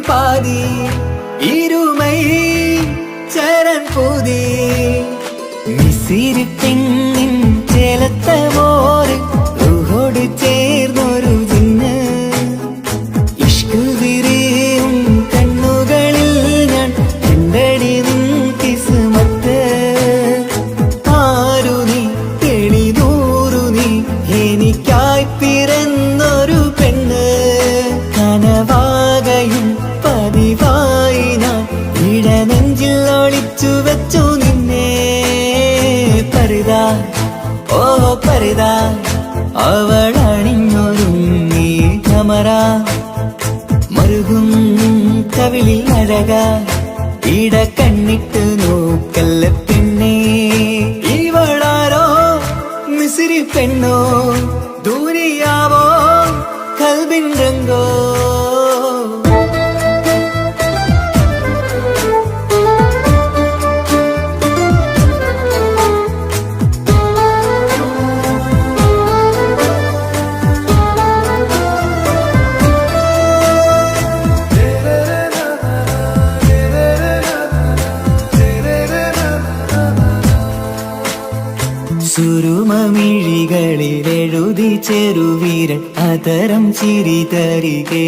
പാതി ഇരുമൈ ചരൻ പൂതി മിസിരി പെണ്ണിൻ ചേലത്ത മോര് റൂഹോട് ചേർന്നൊരു ജിന്ന് ഇഷ്ക് വിരിയും കണ്ണുകളിൽ ഞാൻ കണ്ടടി നിൻ കിസ്മത്ത് ആരു നീ തെളിനൂറു നീ എനിക്കായി പിറന്നൊരു പെണ്ണ് കനവാകയും പതിവായി ഞാൻ ഇടനെഞ്ചിൽ ഒളിച്ചു വെച്ചു നിന്നെ പരിതാ ഓ പരിതാ അവളണിഞ്ഞൊരുങ്ങി കമറ മറുകും കവിളിൽ അഴക ഇട കണ്ണിട്ട് നോക്കല്ല പെണ്ണേ ഇവളാരോ മിസിരി പെണ്ണോ ദൂരിയാവോ കൽബിൻ രംഗോ സുരുമമിഴികളിൽ എഴുതി ചെറുവീരൻ അതരം ചിരി തരികേ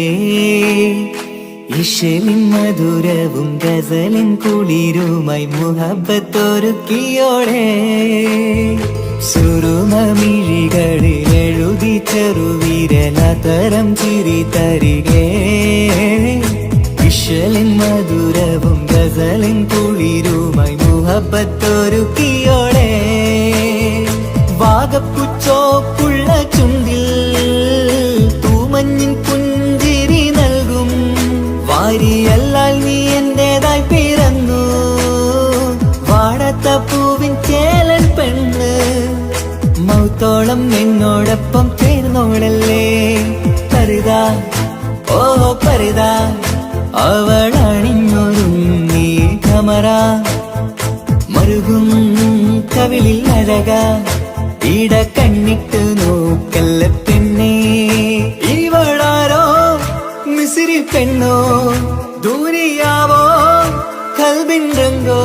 ഇശലിൻ മധുരവും ഗസലിൻ കുളിരുമായി മുഹബത്തൊരുക്കിയോടെ സുരുമമിഴികളിൽ എഴുതി ചെറുവീരൻ അതരം ചിരി തരികേ ഇശലിൻ മധുരവും ഗസലിൻ കുളിരുമായി മുഹബത്തൊരുക്കിയോടെ വാഗപ്പുച്ചോപ്പുള്ള ചുണ്ടിൽ തൂമഞ്ഞിൻ പുഞ്ചിരി നൽകും വാരിയല്ലാൽ നീ എന്റേതായി പിറന്നു വാടത്ത പൂവിൻ ചേലൻ പെണ്ണ് മൗത്തോളം എന്നോടൊപ്പം ചേർന്നോളല്ലേ പരിതാ ഓ പരിതാ അവളണിഞ്ഞൊരുങ്ങി കമറ മറുകും കവിളിൽ അഴക ഇട കണ്ണിട്ട് നോക്കല്ല പെണ്ണേ ഇവളാരോ മിസിരി പെണ്ണോ ദൂരിയാവോ കൽബിൻ രംഗോ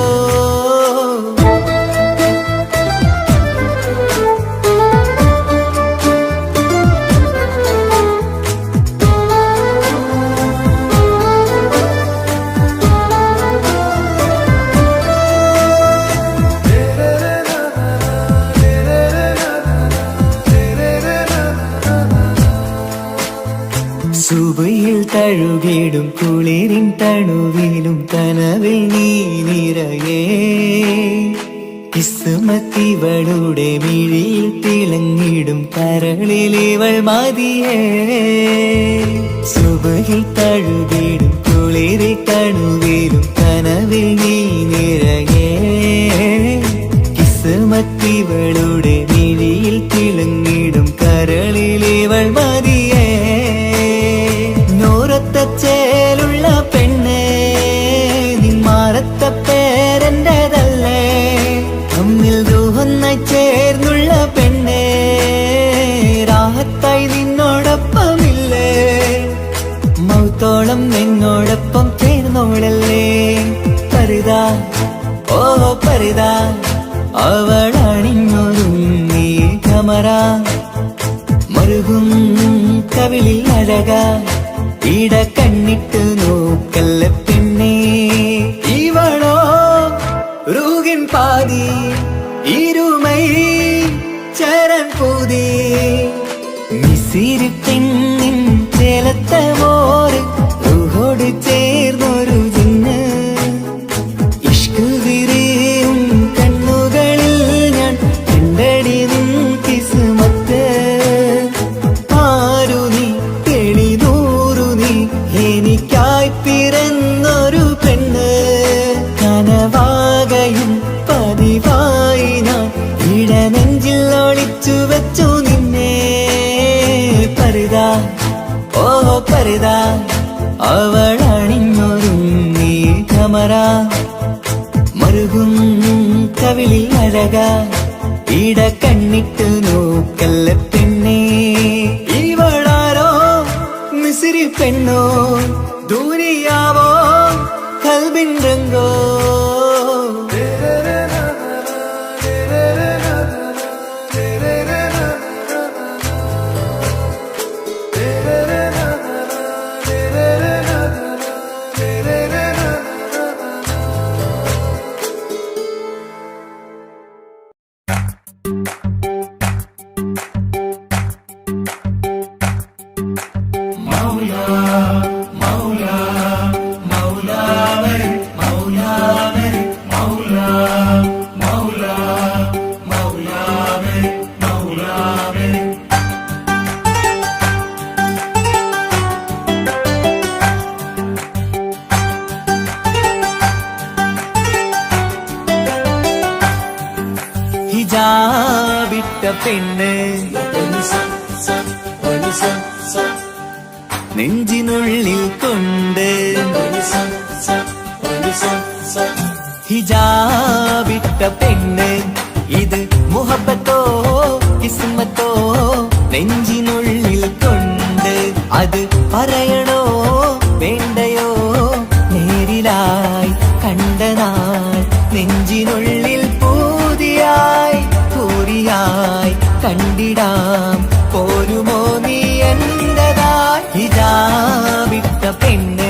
സുബയിൽ തഴുകിടും കുളിരിൻ തണുവിലും കനവിൽ നീ നിറയേ കിസ്മത്തിവളുടെ മിഴിയിൽ തിളങ്ങിടും കരളിലിവൾ മതിയേ സുബയിൽ തഴുകിടും കുളിരിൻ തണുവിലും കനവിൽ നീ നിറയേ കിസ്മത്തിവളുടെ മിഴിയിൽ തിളങ്ങിടും കരളിലിവൾ മതിയേ ചേലുള്ള പെണ്ണേ നിന്മാറത്ത പേരെന്റേതല്ലേ തമ്മിൽ ദൂഹൊന്നായി ചേർന്നുള്ള പെണ്ണേ രാഹത്തായി നിന്നോടൊപ്പമില്ലേ മൗത്തോളം എന്നോടൊപ്പം ചേർന്നോളല്ലേ പരിതാ ഓ പരിതാ അവളണിഞ്ഞൊരുങ്ങി കമറ മറുകും കവിളിൽ അഴക ഇട കണ്ണിട്ട് നോക്കല്ല പെണ്ണേ ഇവളോ റൂഹിൻ പാതി ഇരുമൈ ചരൻ പൂതി മിസിരി പെണ്ണിൻ ചേലത്ത മോര് റൂഹോട് ചേർന്നൊരു ജിന്ന് ഇഷ്ക് വിരിയും കണ്ണുകളിൽ ഞാൻ കണ്ടടി നിൻ കിസ്മത്ത് ആരു നീ തെളിനൂറു നീ എനിക്കായി പിറന്നൊരു പെണ്ണ് കനവാകയും പതിവായി ഞാൻ ഇടനെഞ്ചിൽ ഒളിച്ചു വെച്ചു നിന്നെ പരിതാ ഓ പരിതാ അവളണിഞ്ഞൊരുങ്ങി കമറ മറുകും കവിളിൽ അഴക ഇട കണ്ണിട്ട് നോക്കല്ല പെണ്ണേ ഇവളാരോ മിസിരി പെണ്ണോ ദൂരിയാവോ കൽബിൻ രംഗോ ഹിജാബിട്ട പെണ്ണ് നെഞ്ചിനുള്ളിൽ കൊണ്ട് ഹിജാബിട്ട പെണ്ണ് ഇത് മുഹബത്തോ കിസ്മത്തോ നെഞ്ചിനുള്ളിൽ കൊണ്ട് അത് പറയണോ വേണ്ടയോ നേരിലായി കണ്ട നാൾ നെഞ്ചിനുള്ളിൽ പൂതിയായി പൂരിയായി കണ്ടിടാം പോരുമോ നീ എന്റതായി ഹിജാബിട്ട പെണ്ണ്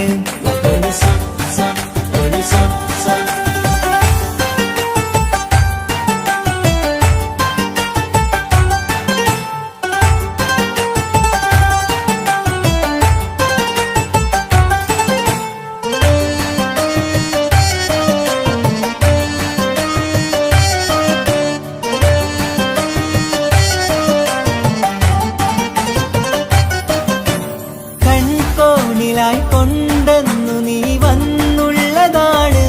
കൊണ്ടെന്നു നീ വന്നുള്ളതാണ്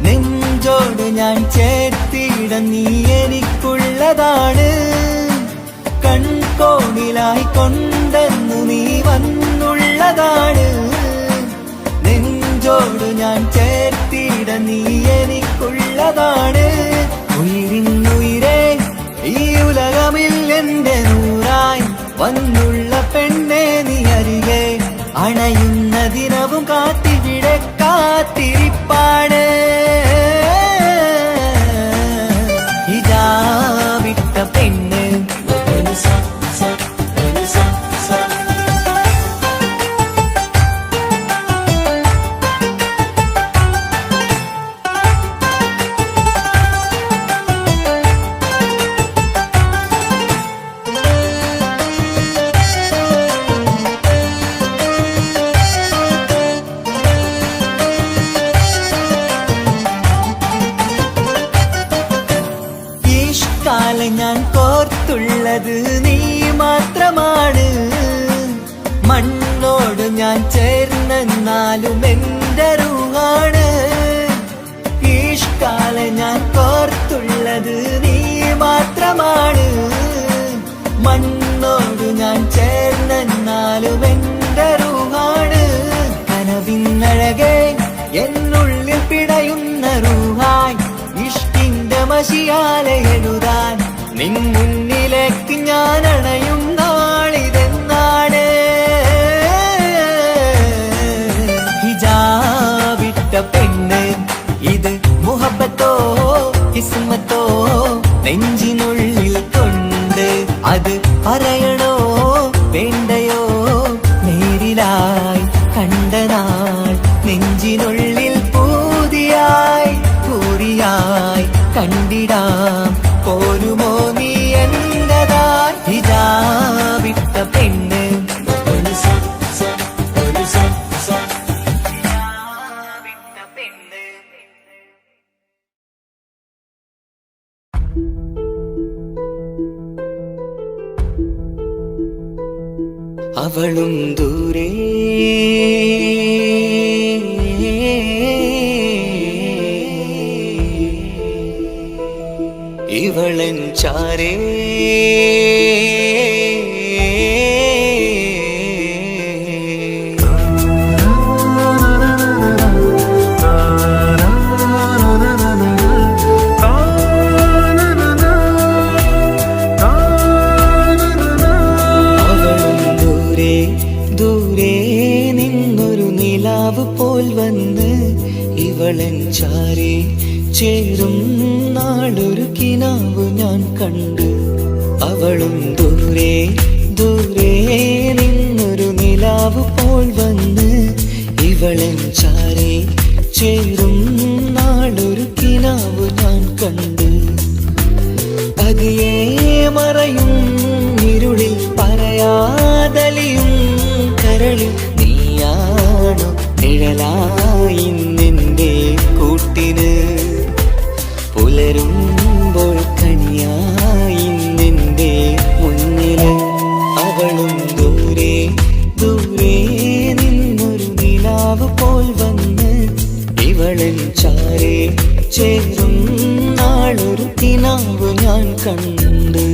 നെഞ്ചോട് ഞാൻ ചേർത്തിട നീ എനിക്കുള്ളതാണ് കൺകോണിലായി കൊണ്ടെന്നു നീ വന്നുള്ളതാണ് നെഞ്ചോട് ഞാൻ ചേർത്തിട നീ എനിക്കുള്ളതാണ് ഉയിരിന്നുയിരേ ഈ ഉലകമിൽ എന്റെ നൂറായി വന്നുള്ള പെണ്ണെ നീ അരികെ അണയുന്ന ദിനവും കാത്തിവിടെ കാത്തിരിപ്പാണ് ഹിജാബിട്ട പെണ്ണ് ഞാൻ കോർത്തുള്ളത് നീ മാത്രമാണ് മണ്ണോട് ഞാൻ ചേർന്നെന്നാലും എന്റെ റൂഹാണ് ഈഷ്കാലെ ഞാൻ കോർത്തുള്ളത് നീ മാത്രമാണ് മണ്ണോട് ഞാൻ ചേർന്നെന്നാലും എന്റെ റൂഹാണ് കനവിന്നഴകെ എന്നുള്ളിൽ പിടയുന്ന റൂഹായി ഇഷ്കിന്റെ മഷിയാലെ എഴുതാൻ നിൻ മുന്നിലേക്ക് ഞാൻ അണയും നാളിതെന്നാണ് ഹിജാബിട്ട പെണ്ണ് ഇത് മുഹബത്തോ കിസ്മത്തോ നെഞ്ചിനുള്ളിൽ കൊണ്ട് അത് പറയണോ വേണ്ടയോ നേരിലായി കണ്ട നാൾ നെഞ്ചിനുള്ളിൽ പൂതിയായി പൂരിയായി കണ്ടിടാം പോരുമോ നീ എന്റതായി ഹിജാബിട്ട പെണ്ണ് അവളും ദൂരെ ഇവളൻ ചാരേ ദൂരെ നിന്നൊരു പോൽ വന്ന് ഇവളൻ ചാരേ ചേരും നാളൊരു കിനാവ് ഞാൻ കണ്ട്. അവളും ദൂരെ ദൂരെ നിന്നൊരു നിലാവ് പോൽ വന്ന് ഇവളൻ ചാരേ ചേരും നാളൊരു കിനാവ് ഞാൻ കണ്ട്. പതിയെ മറയും ഇരുളിൽ പറയാതലിയും കരളിൽ നീയാണോ നിഴലായി നിന്റെ കൂട്ടിന്. പുലരുമ്പോൾ കണിയായി നിന്റെ മുന്നില്. അവളും ദൂരെ ദൂരെ നിന്നൊരു നിലാവ് പോൽ വന്ന് ഇവളൻ ചാരേ ചേരും നാളൊരു കിനാവ് ഞാൻ കണ്ട്.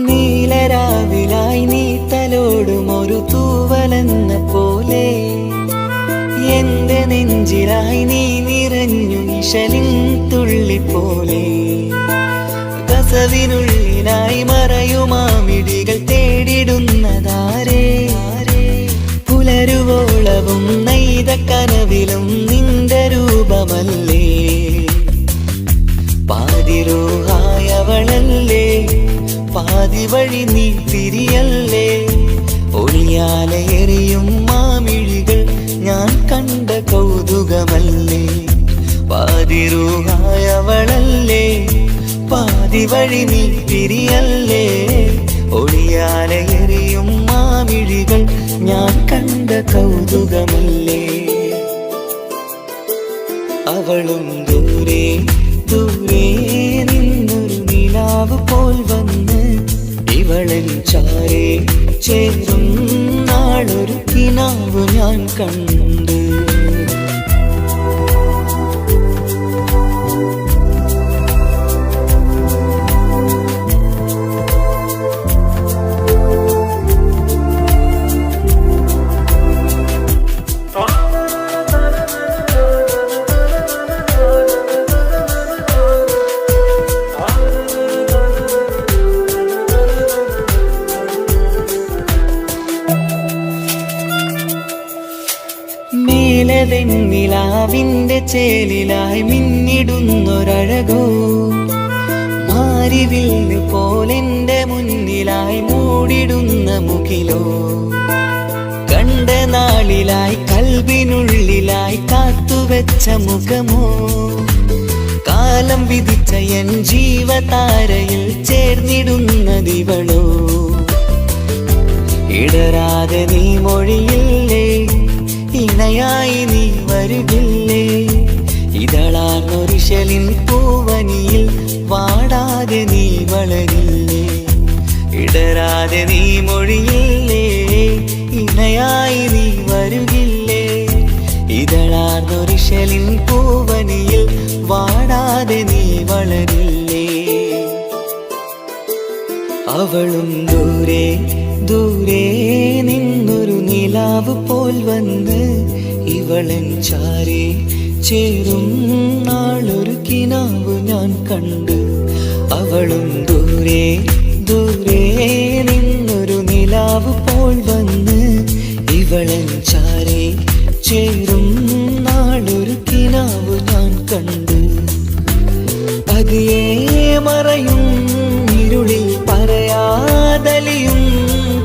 നീലരാവിലായി നീ തലോടും ഒരു തൂവലെന്ന പോലെ എന്റെ നെഞ്ചിലായി നീ നിറഞ്ഞു നിശലിൻ തുള്ളി പോലെ. കസവിനുള്ളിലായി മറയുമാമിടികൾ തേടിടുന്നതാരേ. പുലരുവോളവും നെയ്ത കനവിലും നിന്റെ രൂപമല്ലേ. പാതിരൂഹായവളല്ലേ പാതി വഴി നീ തിരിയല്ലേ. ഒളിയാലെറിയും മാമിഴികൾ ഞാൻ കണ്ട കൗതുകമല്ലേ. പാതിരൂഹായവളല്ലേ പാതി വഴി നീ തിരിയല്ലേ. ഒളിയാലെറിയും മാമിഴികൾ ഞാൻ കണ്ട കൗതുകമല്ലേ. അവളും ദൂരെ ദൂരെ നിന്നൊരു നിലാവ് പോൽ വന്ന് ഇവളൻ ചാരേ ചേരും നാളൊരു കിനാവ് ഞാൻ കണ്ട്. വെണ്ണിലാവിന്റെ ചേലിലായി മിന്നിടുന്നൊരഴകോ. മാരിവില്ല് പോലെന്റെ മുന്നിലായി മൂടിടുന്ന മുകിലോ. കണ്ട നാളിലായി കൽബിനുള്ളിലായി കാത്തുവെച്ച മുഖമോ. കാലം വിധിച്ച എൻ ജീവതാരയിൽ ചേർന്നിടുന്നതിവളോ. ഇടരാതെ നീ മൊഴിയില്ലേ ഇണയായി നീ വരുകില്ലേ. ഇതളാർന്നൊരിശലിൻ പൂവനിയിൽ വാടാതെ നീ വളരില്ലേ. ഇടരാതെ നീ മൊഴിയില്ലേ ഇണയായി നീ വരുകില്ലേ. ഇതളാർന്നൊരിശലിൻ പൂവനിയിൽ വാടാതെ നീ വളരില്ലേ. അവളും ദൂരെ ദൂരെ നിന്നൊരു നിലാവ് പോൽ വന്ന് ഇവളൻ ചാരേ ചേരും നാളൊരു കിനാവ് ഞാൻ കണ്ട്. അവളും ദൂരെ ദൂരെ നിന്നൊരു നിലാവ് പോൽ വന്ന് ഇവളൻ ചാരേ ചേരും നാളൊരു കിനാവ് ഞാൻ കണ്ട്. പതിയെ മറയും ഇരുളിൽ പറയാതലിയും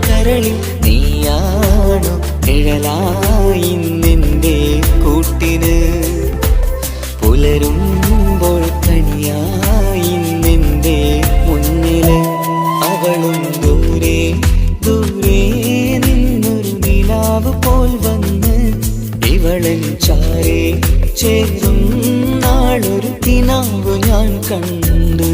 കരളിൽ നീയാണോ നിഴലായി നിന്റെ കൂട്ടിന്. പുലരുമ്പോൾ കണിയായി നിന്റെ മുന്നില്. അവളും ദൂരെ ദൂരെ നിന്നൊരു നിലാവ് പോൽ വന്ന് ഇവളൻ ചാരേ ചേരും നാളൊരു കിനാവ് ഞാൻ കണ്ട്.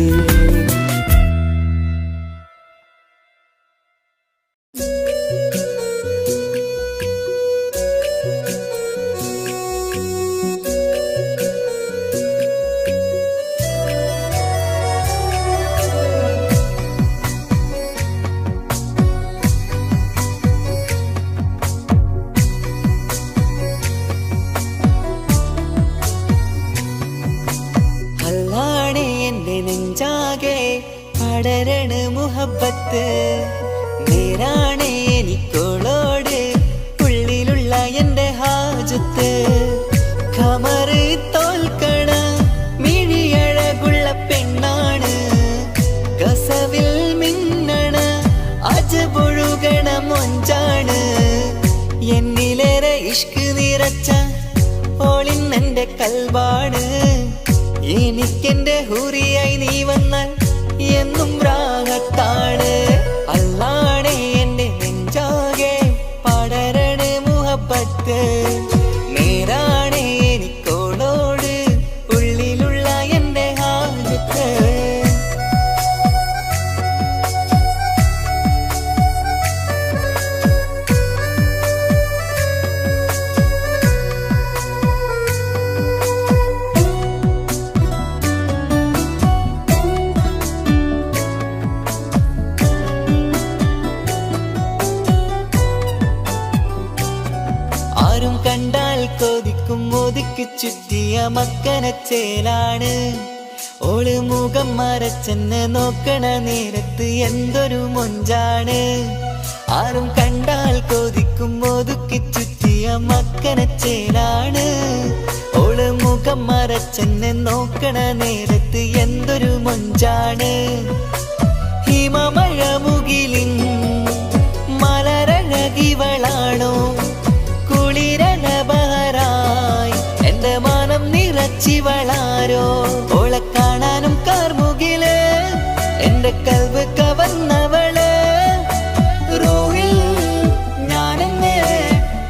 പടരണ മുഹബത്ത്. നേരാണ് എനിക്കോളോട് ഉള്ളിലുള്ള എന്റെ ഹാജത്ത്. ഖമറ് തോൽക്കണ മിഴിയഴകുള്ള പെണ്ണാണ്, കസവിൽ മിന്നണ അജബൊഴുകണ മൊഞ്ചാണ്. എന്നിലേറെ ഇഷ്ക് നിറച്ച ഓളിന്നെന്റെ കൽബാണ്. എനിക്കെന്റെ ഹൂറിയായി നീ വന്നാൽ എന്നും രാഗത്താണ്. അല്ലാണേ എന്റെ നെഞ്ചാകെ പടരണ മുഹബത്ത്. നേരാണേ എനിക്കോളോട് ഉള്ളിലുള്ള എന്റെ ഹാജത്ത്. ആരും കണ്ടാൽ കൊതിക്കും ഒതുക്കി ചുറ്റിയ മക്കനച്ചേലാണ്. ഓള് മുഖം മറച്ചെന്ന് നോക്കണ നേരത്ത് എന്തൊരു മൊഞ്ചാണ്. ആരും കണ്ടാൽ കൊതിക്കും ഒതുക്കി ചുറ്റിയ മക്കനച്ചേലാണ്. ഓള് മുഖം മറച്ചെന്ന് നോക്കണ നേരത്ത് എന്തൊരു മൊഞ്ചാണ്. ഹിമമഴ മുകിലിൻ മലരഴകിവളാണോ, കുളിരനബഹരായി എന്റെ മാനം നിറച്ചിവളാരോ. ഓളെ കാണാനും കാർമുകില് എന്റെ കൽവ് കവർന്നവള്. റോഹിൽ ഞാനെന്നെ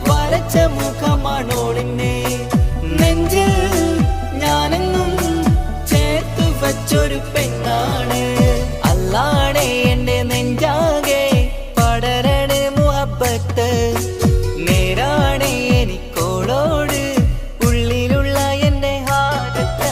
വരച്ച മുഖമാണോളിന്നെ, നെഞ്ചിൽ ഞാനെന്നും ചേർത്തു വച്ചൊരു പെണ്ണാണ്. അല്ലാണേ എന്റെ നെഞ്ചാകെ പടരണ മുഹബത്ത്. നേരാണേ എനിക്കോളോട് ഉള്ളിലുള്ള എന്റെ ഹാജത്ത്.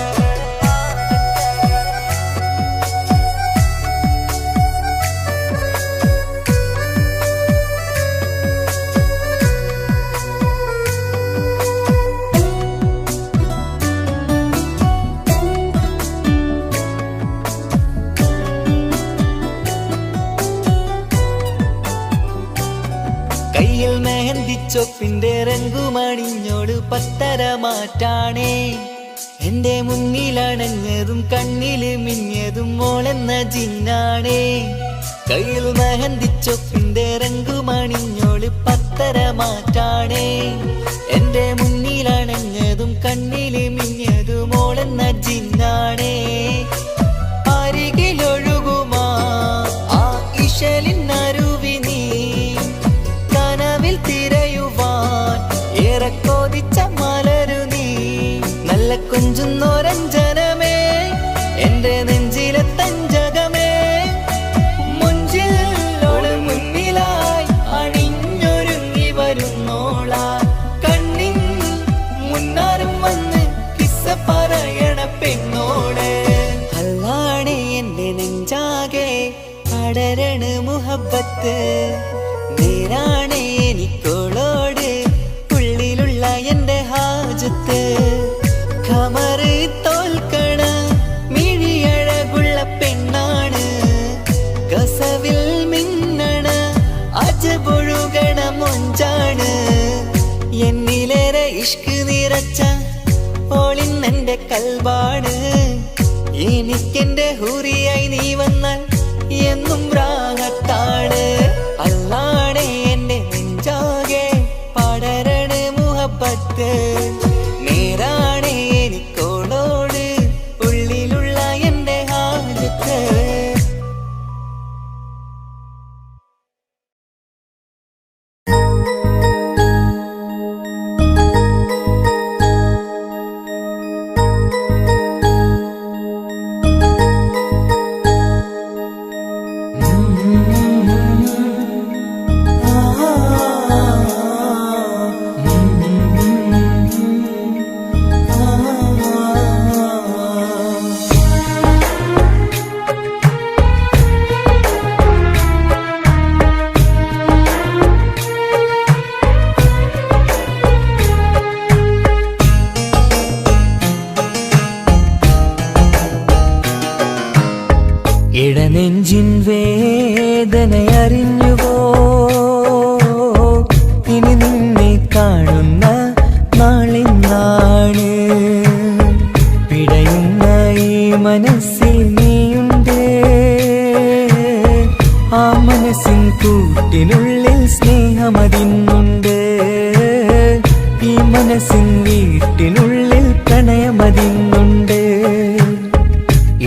കയ്യിൽ മെഹന്തിച്ചൊപ്പിന്റെ രംഗുമണിഞ്ഞോട് പത്തര മാറ്റാണേ. എന്റെ മുന്നിലണഞ്ഞതും കണ്ണില് മിഞ്ഞതും മോളെന്ന ജിന്നാണേ. കയ്യിൽ മെഹന്തിച്ചൊപ്പിന്റെ രംഗുമണിഞ്ഞോട് പത്തര മാറ്റാണേ. എന്റെ മുന്നിലണഞ്ഞതും കണ്ണില് മിഞ്ഞതും മോളെന്ന ജിന്നാണേ. അരികിലൊഴുകുമാ ആ ഇശലിനരുവി നീ, കനവിൽ തിരയുവാൻ ഏറെ കൊതിച്ച മലരു നീ. നല്ല കൊഞ്ചുന്നോരഞ്ജനമേ എന്റെ നെഞ്ചിലെ തഞ്ചകമേ. മുഞ്ചിൽ ഓള് മുന്നിലായി അണിഞ്ഞൊരുങ്ങി വരുന്നോള. കണ്ണിൻ മുന്നാരും വന്ന് കിസ്സ പറയണ പെണ്ണോട്. അല്ലാണേ എന്റെ നെഞ്ചാകെ പടരണ മുഹബത്ത്. നേരാണേ എനിക്കോളോട് ഉള്ളിലുള്ള എന്റെ ഹാജത്ത്. ഖമറ് തോൽക്കണ മിഴിയഴകുള്ള പെണ്ണാണ്, കസവിൽ മിന്നണ അജബൊഴുകണ മൊഞ്ചാണ്. എന്നിലേറെ ഇഷ്ക് നിറച്ച ഓളിന്നെന്റെ കൽബാണ്. എനിക്കെന്റെ ഹൂറിയായി നീ വന്നാൽ എന്നും രാഗത്താണ്. അല്ലാണേ എന്റെ നെഞ്ചാകെ പടരണ മുഹബത്ത്. നേരാണേ എനിക്കോളോട് ഉള്ളിലുള്ള എന്റെ ഹാജത്ത്. ഇടനെഞ്ചിൻ വേദനയറിഞ്ഞുവോ? ഇനി നിന്നെ കാണുന്ന നാളിന്നാണ്. പിടയുന്ന ഈ മനസ്സിൽ നീയുണ്ട്. ആ മനസ്സിൻ കൂട്ടിനുള്ളിൽ സ്നേഹമതിന്നുണ്ട്. ഈ മനസ്സിൻ വീട്ടിനുള്ളിൽ പ്രണയമതിന്നുണ്ട്.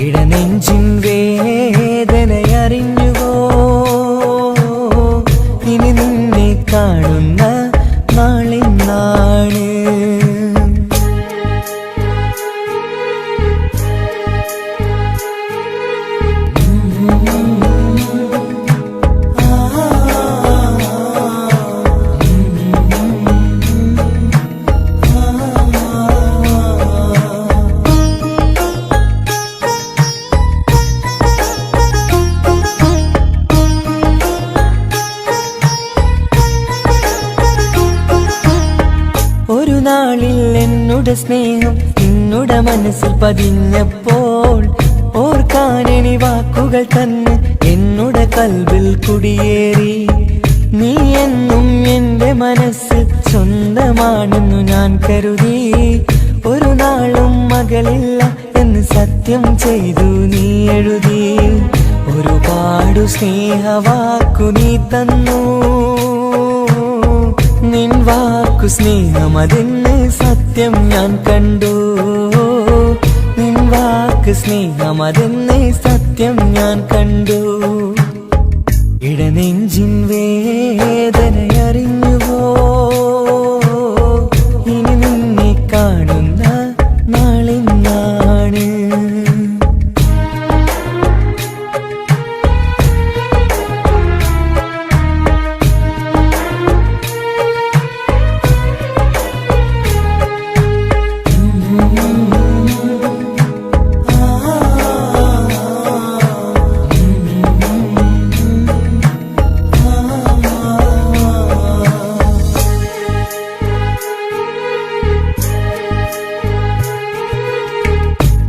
ഇടനെഞ്ചിൻ വേദനയറിഞ്ഞുവോ? ഇനി നിന്നെ കാണുന്ന നാളിന്നാണ്. ഒരു നാളിൽ എന്നോട് സ്നേഹം നിന്നുടെ മനസ്സിൽ പതിഞ്ഞപ്പോൾ ഓർക്കാനെനി വാക്കുകൾ തന്ന് എന്നോട് കൽബിൽ കുടിയേറി. നീ എന്നും എന്റെ മനസ്സിൽ സ്വന്തമാണെന്നു ഞാൻ കരുതി. ഒരു നാളും മകളില്ല എന്ന് സത്യം ചെയ്തു നീ എഴുതി. ഒരുപാടു സ്നേഹവാക്കു നീ തന്നു. നിൻ വാക്കു സ്നേഹമതെന്ന് സത്യം ഞാൻ കണ്ടു. നിൻ വാക്ക് സ്നേഹമതെന്ന് സത്യം ഞാൻ കണ്ടു. ഇടനെഞ്ചിൻ വേദനയറിഞ്ഞുവോ? ഇനി നിന്നെ കാണുന്ന നാളിന്നാണ്.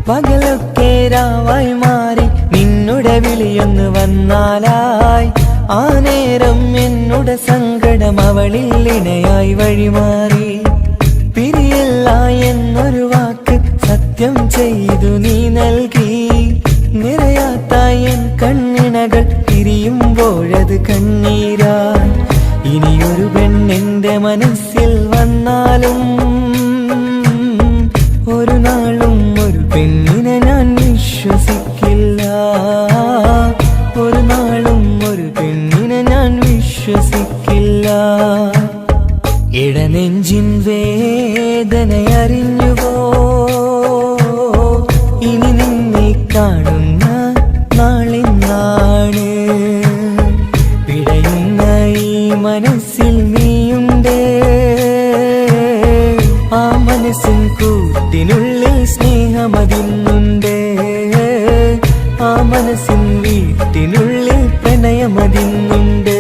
പകലൊക്കെ രാവായി മാറി നിന്നുടെ വിളിയൊന്ന് വന്നാലായി. ആ നേരം എന്നുടെ സങ്കടം അവളിൽ ഇണയായി വഴിമാറി. പിരിയില്ല എന്നൊരു വാക്ക് സത്യം ചെയ്തു നീ നൽകി. നിറയാത്ത എൻ കണ്ണിണകൾ പിരിയുമ്പോഴത് കണ്ണീരായി. ഇനിയൊരു പെണ്ണെന്റെ മനസ്സിൽ വന്നാലും ഒരു നാളും ഒരു പെണ്ണിനെ ഞാൻ വിശ്വസിക്കില്ല. ഒരു നാളും ഒരു പെണ്ണിനെ ഞാൻ വിശ്വസിക്കില്ല. ഇടനെഞ്ചിൻ വേദനയറിഞ്ഞുവോ? ഇനി നിന്നെ കാണുന്ന നാളിന്നാണ്. പിടയുന്ന ഈ മനസ്സിൽ നീയുണ്ട്. ആ മനസ്സിൻ കൂട്ടിനുള്ളിൽ സ്നേഹമതിന്നുണ്ട്. ആ മനസ്സിൻ വീട്ടിനുള്ളിൽ പ്രണയമതിന്നുണ്ട്.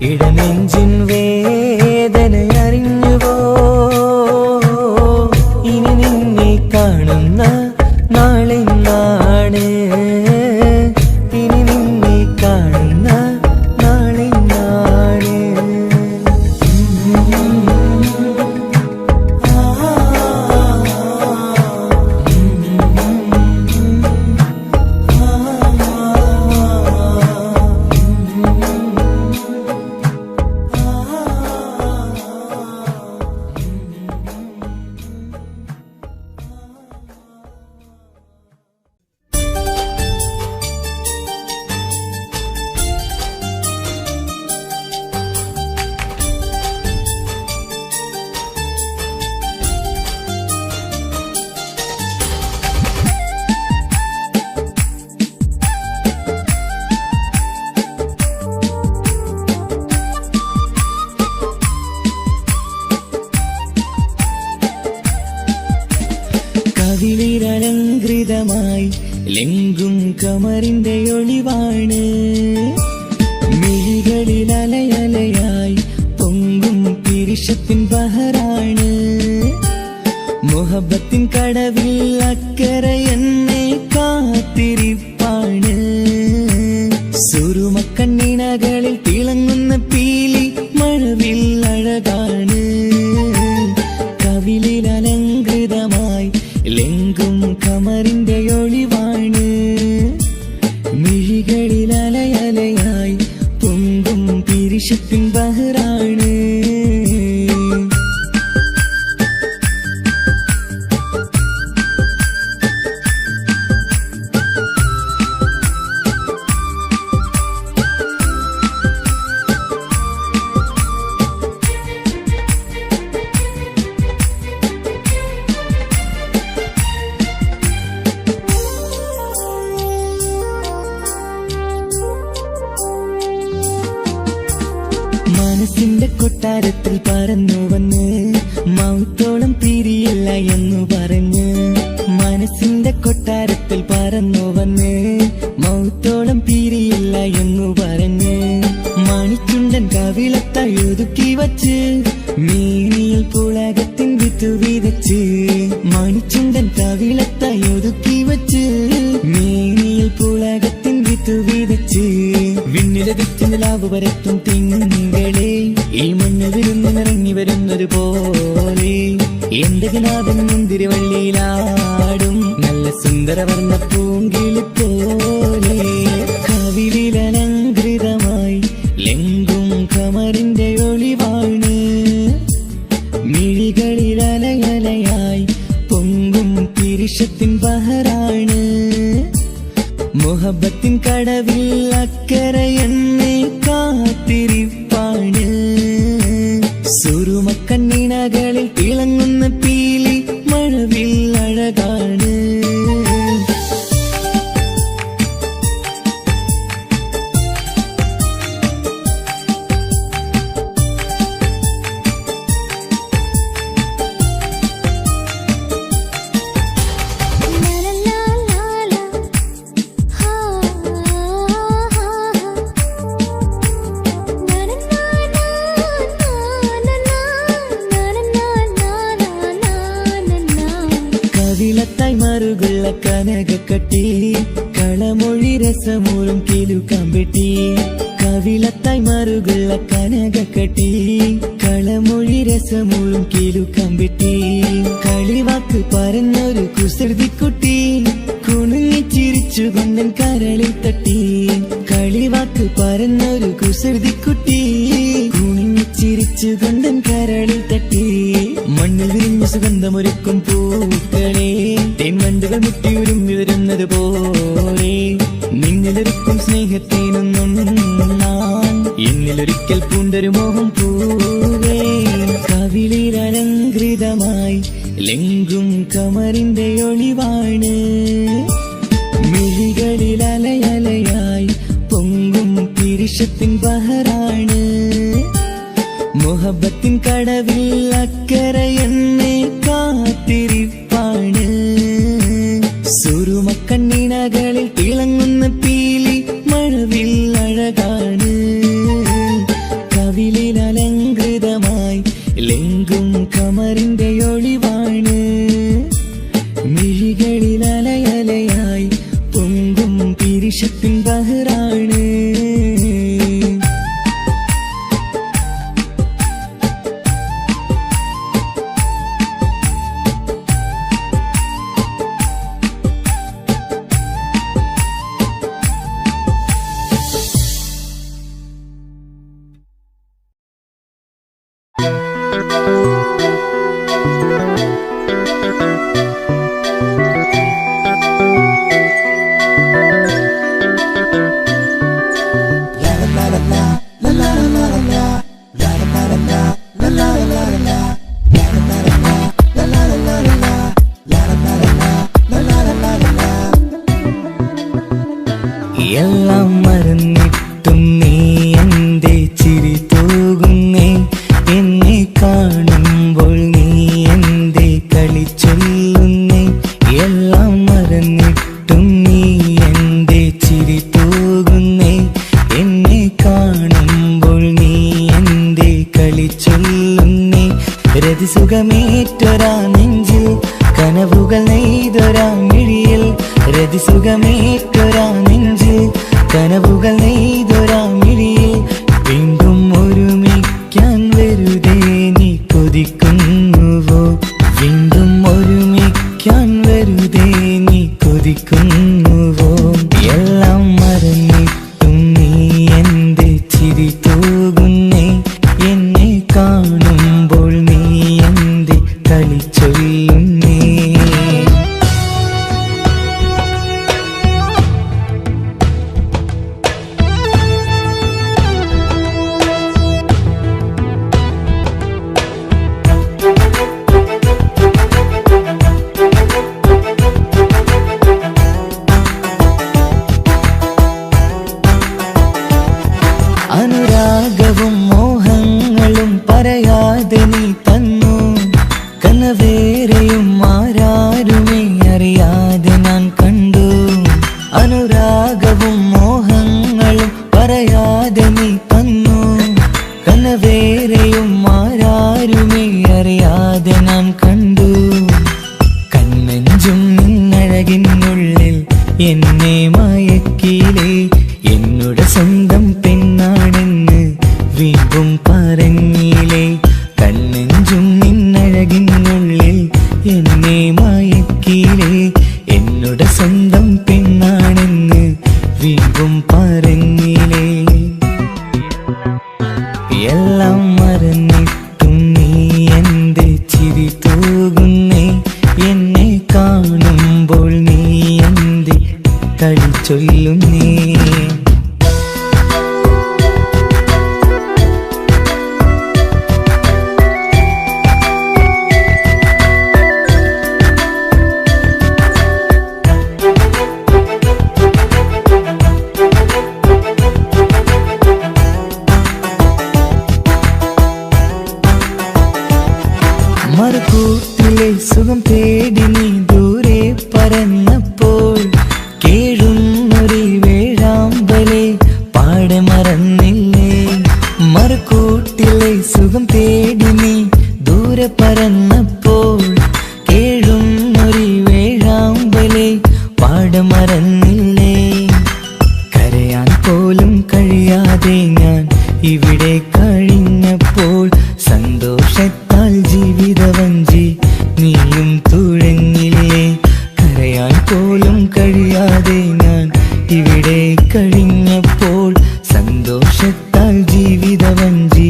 ഇടനെഞ്ചിൻ വേദനയറിഞ്ഞുവോ? ഇനി നിന്നെ കാണുന്ന നാളിന്നാണ്. ഇനി നിന്നെ കാണുന്ന നാളിന്നാണ്. കവിളിലലങ്കൃതമായി ലെങ്കും കമറിന്റെ ഒളിവാണ്. മിഴികളിൽ അലയലയായി പൊങ്കും പിരിശത്തിൻ ബഹറാണ്. മുഹബത്തിൻ കടവിൽ അക്കരെ എന്നെ കാത്തിരിപ്പാണ്. കൊട്ടാരത്തിൽ പറന്നു വന്ന് മൗത്തോളം പിരിയില്ല എന്നു പറഞ്ഞ്. മനസ്സിന്റെ കൊട്ടാരത്തിൽ പറന്നു വന്ന് മൗത്തോളം പിരിയില്ല എന്നു പറഞ്ഞ്. മണിച്ചുണ്ടൻ കവിളത്തായി ഒതുക്കി വച്ച് മേനിയിൽ പുളകത്തിൻ വിത്തു വിതച്ച്. മണിച്ചുണ്ടൻ കവിളത്തായി ഒതുക്കി വച്ച് മേനിയിൽ പുളകത്തിൻ വിത്തു വിതച്ച്. വിണ്ണിലതിച്ച് നിലാവ് വരത്തും തിങ്കളെ ഈ മണ്ണിൽ വിരുന്നിറങ്ങി വരുന്നത് പോലെ. എന്റെ ഗനാഥൻ മുന്തിരിവള്ളിയിലാടും നല്ല സുന്ദരവർണ്ണ പൂങ്കിളി പോലെ. കവിളിലലങ്കൃതമായി ലെങ്കും കമറിന്റെ ഒളിവാണ്. മിഴികളിലലയലയായി പൊങ്കും പിരിശത്തിൻ ബഹറാണ്. മുഹബത്തിൻ കടവിൽ അക്കരെ എന്നെ കാത്തിരിപ്പാണ്. സുറുമക്കണ്ണിണകളിൽ തിളങ്ങുന്ന പീലി മഴവിൽ അഴകാണ്. കവിളത്തായി മറുകുള്ള കനകക്കട്ടി കളമൊഴി രസമൂറും കിലുക്കാമ്പെട്ടി. കവിളത്തായി മറുകുള്ള കനകക്കട്ടി കളമൊഴി രസമൂറും കിലുക്കാമ്പെട്ടി. കളിവാക്ക് പറഞ്ഞൊരു കുസൃതിക്കുട്ടി കുണുങ്ങി ചിരിച്ചു കൊണ്ടൻ കരളിൽ തട്ടി. കളിവാക്ക് പറഞ്ഞൊരു കുസൃതിക്കുട്ടി കുണുങ്ങി ചിരിച്ചു കൊണ്ടൻ കരളിൽ തട്ടി. മണ്ണിൽ വിരിഞ്ഞ സുഗന്ധമൊരുക്കും പൂക്കളെ തേൻവണ്ടുകൾ മുട്ടിയുരുമ്മി വരുന്നത് പോലെ. നിന്നിലൊരുക്കും സ്നേഹത്തേനൊന്നുണ്ണാൻ എന്നിലൊരിക്കൽ പൂണ്ടൊരു മോഹം പൂവേ. കവിളിലലങ്കൃതമായി ലെങ്കും കമറിന്റെ ഒളിവാണ്. മിഴികളിലലയലയായി പൊങ്കും പിരിശത്തിൻ ബഹറാണ്. മുഹബത്തിൻ കടവിൽ അക്കരെ എന്നെ കാത്തിരിപ്പാണ്. സുറുമക്കണ്ണിണകളിൽ തിളങ്ങുന്ന പീലി മഴവിൽ അഴകാണ്. കവിളിലലങ്കൃതമായി ലെങ്കും കമറിന്റെ ഒളിവാണ്. മിഴികളിലലയലയായി പൊങ്കും പിരിശത്തിൻ ബഹറാണ്. എല്ലാം മറന്നിട്ടും നീ എന്റെ ചിരി തൂകുന്നേ. എന്നെ കാണുമ്പോൾ നീ എന്റെ കളി ചൊല്ലുന്നേ. എല്ലാം മറന്നിട്ടും നീ എന്റെ ചിരി തൂകുന്നേ. എന്നെ കാണുമ്പോൾ നീ എന്റെ കളി ചൊല്ലുന്നേ. രതിസുഖമേറ്റൊരാ നെഞ്ചിൽ കനവുകൾ നെയ്തൊരാ മിഴിയിൽ. രതിസുഖമേറ്റൊരാ നെഞ്ചിൽ കനവുകൾ നെയ്തൊരാ മിഴിയിൽ. വീണ്ടും ഒരുമിക്കാൻ വെറുതെ നീ കൊതിക്കുന്നുവോ? വീണ്ടും ഒരുമിക്കാൻ വെറുതെ നീ കൊതിക്കുന്നുവോ? എല്ലാം മറന്നിട്ടും നീ എന്റെ ചിരി തൂകുന്നേ. എന്നെ കാണുമ്പോൾ നീ എന്റെ കളി ചൊല്ലുന്നേ. അനുരാഗവും മോഹങ്ങളും പറയാതെ നീ തന്നു. കനവേറെയും ആരാരുമേ അറിയാതെ ഞാൻ കണ്ടു. അനുരാഗവും മോഹങ്ങളും പറയാതെ നീ തന്നു. കനവേറെയും ആരാരുമേ അറിയാതെ ഞാൻ കണ്ടു. കണ്ണെഞ്ചും നിന്നഴകിനുള്ളിൽ എന്നെ മയക്കിയിലേ. എന്നോട് സ്വന്തം പെണ്ണാണെന്ന് വീണ്ടും പറഞ്ഞില്ലേ. കണ്ണെഞ്ചും നിന്നഴകിനുള്ളിൽ എന്നെ മയക്കിയില്ലേ. എന്നോട് സ്വന്തം പെണ്ണാണെന്ന് വീണ്ടും പറഞ്ഞില്ലേ. എല്ലാം മറന്നിട്ടും നീ എന്റെ ചിരി തൂകുന്നേ. എന്നെ കാണുമ്പോൾ നീ എന്റെ കളി ചൊല്ലുന്നേ. മറുകൂട്ടിലെ സുഖം തേടി നീ ദൂരെ പറന്നപ്പോൾ കേഴുന്നൊരു വേഴാമ്പലെ പാടെ മറന്നില്ലേ. മറുകൂട്ടിലെ സുഖം തേടി നീ ദൂരെ പറന്നപ്പോൾ കേഴുന്നൊരു വേഴാമ്പലെ പാടെ മറന്നില്ലേ. കരയാൻ പോലും കഴിയാതെ ഞാൻ ഇവിടെ കഴിഞ്ഞപ്പോൾ സന്തോഷത്താൽ ജീവിതവഞ്ചി നീയും തുഴഞ്ഞില്ലേ. കരയാൻ പോലും കഴിയാതെ ഞാൻ ഇവിടെ കഴിഞ്ഞപ്പോൾ സന്തോഷത്താൽ ജീവിതവഞ്ചി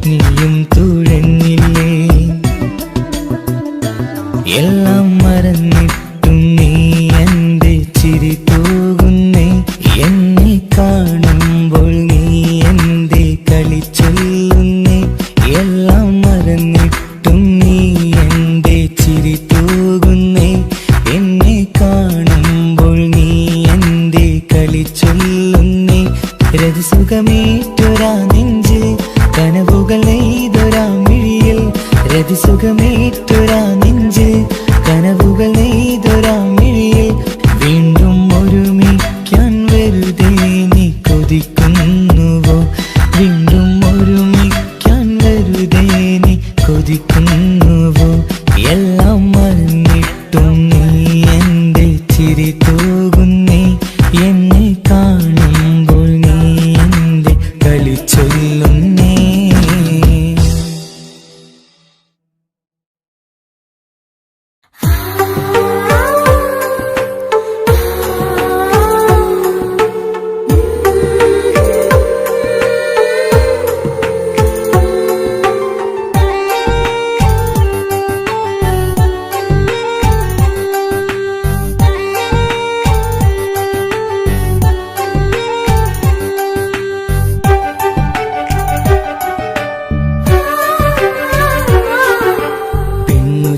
നീയും തുഴഞ്ഞില്ലേ. എല്ലാം മറന്നിട്ടും നീ എന്റെ ചിരി തൂകുന്നേ. എന്നെ കാണുമ്പോൾ നീ എന്റെ കളി ചൊല്ലുന്നേ. എല്ലാം മറന്നിട്ടും നീ എന്റെ ചിരി തൂകുന്നേ. എന്നെ കാണുമ്പോൾ നീ എന്റെ കളി ചൊല്ലുന്നേ. രതിസുഖമേറ്റൊരാ നെഞ്ചിൽ കനവുകൾ നെയ്തൊരാ മിഴിയിൽ. രതിസുഖമേറ്റൊരാ നെഞ്ചിൽ കനവുകൾ നെയ്തൊരാ മിഴിയിൽ. വീണ്ടും ഒരുമിക്കാൻ വെറുതെ നീ കൊതിക്കുന്നുവോ. വീണ്ടും ഒരുമിക്കാൻ വെറുതെ നീ കൊതിക്കുന്നുവോ. എല്ലാം മറന്നിട്ടും നീ എന്റെ ചിരി തൂകുന്നേ. എന്നെ കാണുമ്പോൾ നീ എന്റെ കളി ചൊല്ലുന്നേ.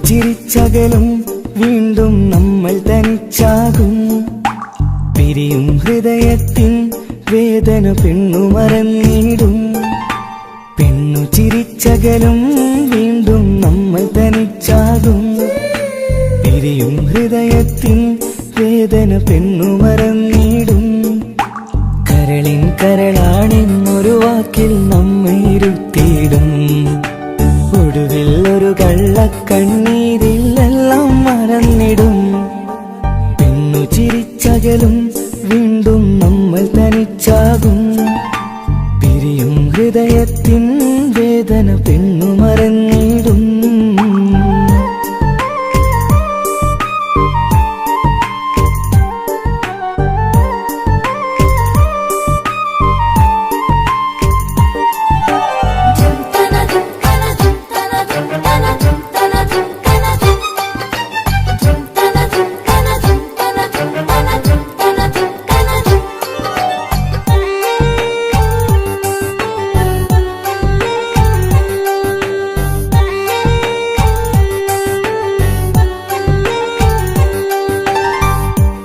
ചിരിച്ചകലും വീണ്ടും നമ്മൾ തനിച്ചാകും. പിരിയും ഹൃദയത്തിൻ വേദന പെണ്ണു മറന്നിടും. പെണ്ണു ചിരിച്ചകലും വീണ്ടും നമ്മൾ തനിച്ചാകും. പിരിയും ഹൃദയത്തിൻ വേദന പെണ്ണു മറന്നിടും. കരളിൻ കരളാണെന്നൊരു വാക്കിൽ നമ്മെ ഇരുത്തിയിടും. ഒടുവിൽ ഒരു കള്ളക്കണ്ണീരിലെല്ലാം മറന്നിടും. പെണ്ണു ചിരിച്ചകലും വീണ്ടും നമ്മൾ തനിച്ചാകും. പിരിയും ഹൃദയത്തിൻ വേദന പെണ്ണു മറന്നിടും.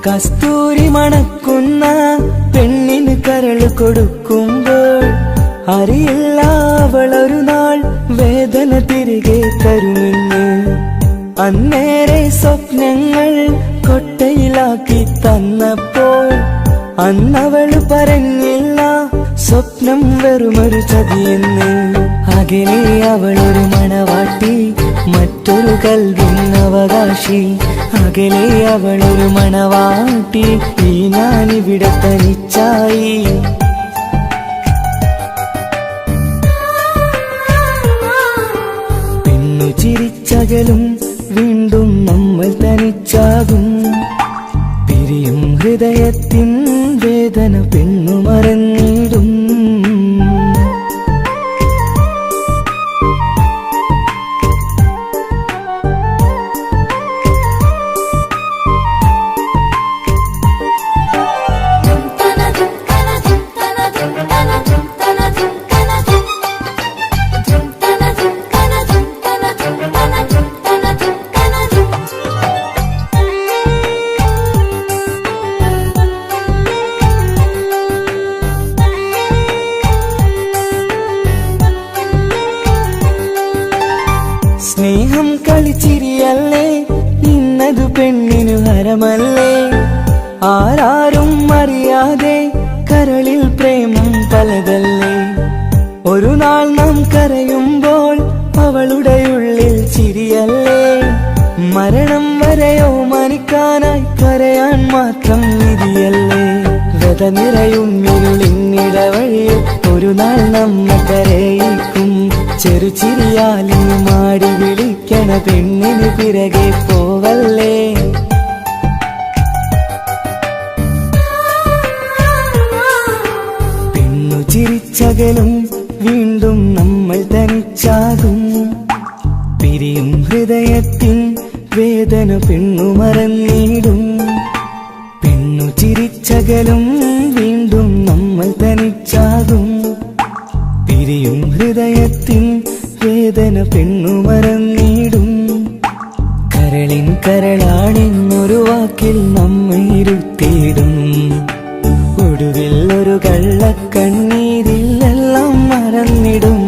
കസ്തൂരി മണക്കുന്ന പെണ്ണിന് കരള് കൊടുക്കുമ്പോൾ അറിയില്ല അവളൊരു നാൾ വേദന തന്നെ തിരികെ തരുമെന്ന്. അന്നേരെ സ്വപ്നങ്ങൾ കൊട്ടയിലാക്കി തന്നപ്പോൾ അന്നവള് പറഞ്ഞില്ല സ്വപ്നം വെറുമൊരു ചതിയെന്ന്. അകലെ അവളൊരു മണവാട്ടി, മറ്റൊരു കൽവിൻ അവകാശി. അകലെ അവളൊരു മണവാട്ടി, ഈ ഞാനിവിടെ തനിച്ചായി. പെണ്ണു ചിരിച്ചകലും വീണ്ടും നമ്മൾ തനിച്ചാകും. പിരിയും ഹൃദയത്തിൻ വേദന പെണ്ണു മറന്നിടും. സ്നേഹം കളിച്ചിരിയല്ലേ, ഇന്നതു പെണ്ണിനു ഹരമല്ലേ. ആരാരും അറിയാതെ കരളിൽ പ്രേമം പലതല്ലേ. ഒരു നാൾ നാം കരയുമ്പോൾ അവളുടെ ഉള്ളിൽ ചിരിയല്ലേ. മരണം വരെയോ മനിക്കാനായി കരയാൻ മാത്രം വിധിയല്ലേ. വ്യത നിറയും ഇരുളിന്നിടവഴിയിൽ ഒരു നാൾ നമ്മ കരയിക്കും. ചെറുചിരിയാലും മാടി വിളിക്കണ പെണ്ണിന് പിറകെ പോവല്ലേ. പെണ്ണു ചിരിച്ചകലും വീണ്ടും നമ്മൾ തനിച്ചാകും. പിരിയും ഹൃദയത്തിൻ വേദന പെണ്ണു മറന്നിടും. പെണ്ണു ചിരിച്ചകലും വീണ്ടും നമ്മൾ തനിച്ചാകും. പിരിയും ഹൃദയത്തിൻ വേദന പെണ്ണു മറന്നിടും. കരളിൻ കരളാണെന്നൊരു വാക്കിൽ നമ്മെ ഇരുത്തിയിടും. ഒടുവിൽ ഒരു കള്ളക്കണ്ണീരിൽ എല്ലാം മറന്നിടും.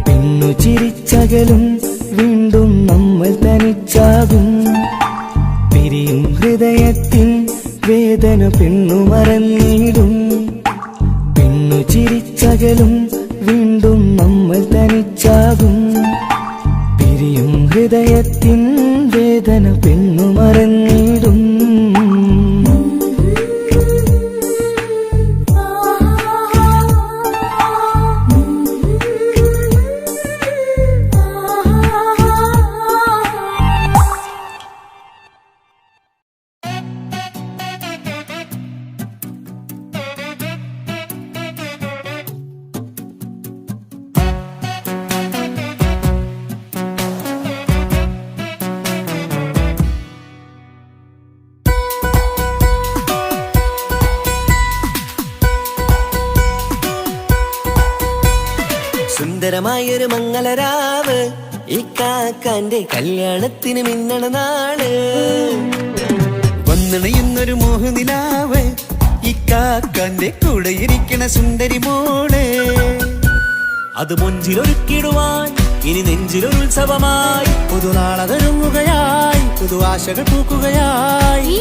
പെണ്ണു ചിരിച്ചകലും വീണ്ടും നമ്മൾ തനിച്ചാകും. പിരിയും ഹൃദയത്തിൻ വേദന പെണ്ണു മറന്നിടും. പെണ്ണു ചിരിച്ചകലും വീണ്ടും നമ്മൾ തനിച്ചാകും. പിരിയും ഹൃദയത്തിൻ വേദന പെണ്ണു മറന്നിടും. സുന്ദരമായൊരു മംഗളരാവ്, ഈ കാക്കാന്റെ കല്യാണത്തിന് മിന്നണ നാള്. വന്നണയുന്നൊരു മോഹനിലാവ്, ഈ കാക്കാന്റെ കൂടെ ഇരിക്കണ സുന്ദരി മോള്. അത് മൊഞ്ചിലൊരുക്കിടുവാൻ ഇനി നെഞ്ചിലൊരു ഉത്സവമായി. പുതുനാളതൊരുങ്ങുകയായി, പുതു ആശകൾ പൂക്കുകയായി.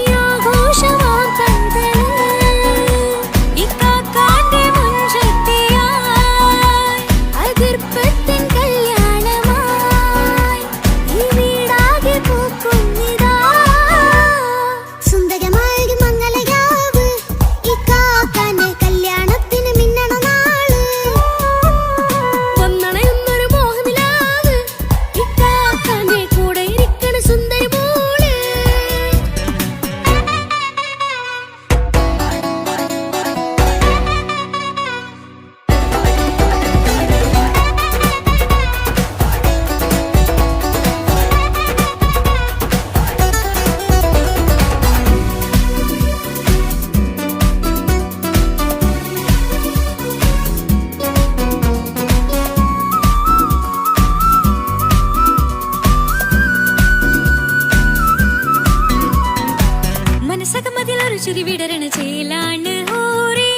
ചിരി വിടരണ ചേലാണ് ഓരേ,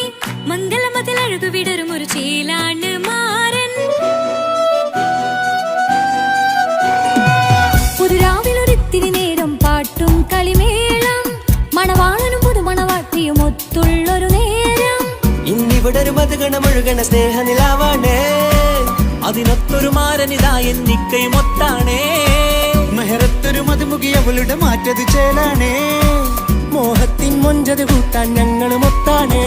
മംഗളമതിൽ അഴകു വിടരും ഒരു ചേലാണ് മാരൻ. മനമൊഴുകണ സ്നേഹനിലാവാണേ. അതിനൊത്തൊരു മാരനിതാ എന്നിക്കൈമൊത്താണേ. മെഹറത്തൊരു മധുമുഖി അവളുടെ മാറ്റത് ചേലാണേ. മോഹത്തിൻ മൊഞ്ചത് കൂട്ടാൻ ഞങ്ങൾ മൊത്താണേ.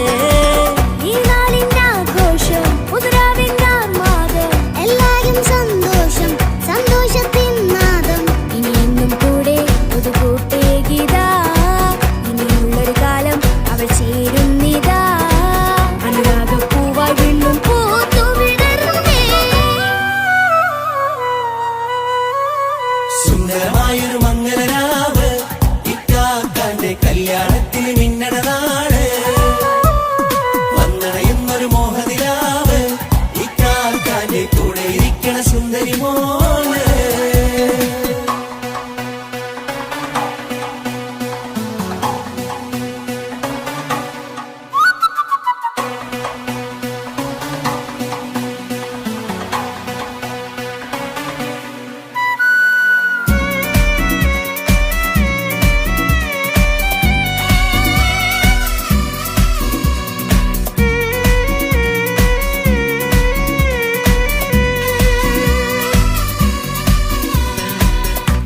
ഈ നാളിന്റെ ആഘോഷം പുതുരാവിന്റെ ആർമാദം എല്ലാരും സന്തോഷം സന്തോഷത്തിൻ നാദം ഇനി എന്നും കൂടെ പുതുകൂട്ടേകിതാ ഇനിയുള്ളൊരു കാലം അവൾ ചേരുന്നിതാ അനുരാഗപ്പൂവായി വീണ്ടും പൂത്തു വിടരുന്നേ. സുന്ദരമായൊരു മംഗലരാവ് ഇക്കാക്കാന്റെ കല്യാണത്തിന് മിന്നണ നാട്. വന്നണയുന്നൊരു മോഹനിലാവ് ഇക്കാക്കാന്റെ കൂടെ ഇരിക്കണ സുന്ദരി മോള്.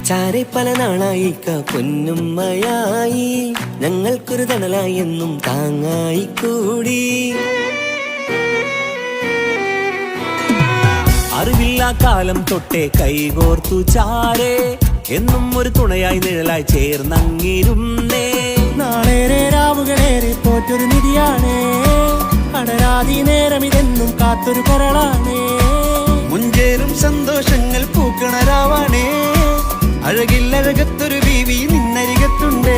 ചാരെ പല നാളായി പൊന്നുമ്മയായി ഞങ്ങൾക്കൊരു തണലായി എന്നും താങ്ങായി കൂടി. അറിവില്ലാ കാലം തൊട്ടേ കൈകോർത്തു ചാരേ എന്നും ഒരു തുണയായി നിഴലായി ചേർന്നങ്ങിരുന്നേ. നാളേറെ രാവുകളേറെ പോറ്റൊരു നിധിയാണേ. അടരാതി നേരം ഇതെന്നും കാത്തൊരു കരളാണേ. മുഞ്ചേറും സന്തോഷങ്ങൾ പൂക്കണരാവാണേ. അഴകില്ലഴകത്തൊരു ബീവി നിന്നരികത്തുണ്ടേ.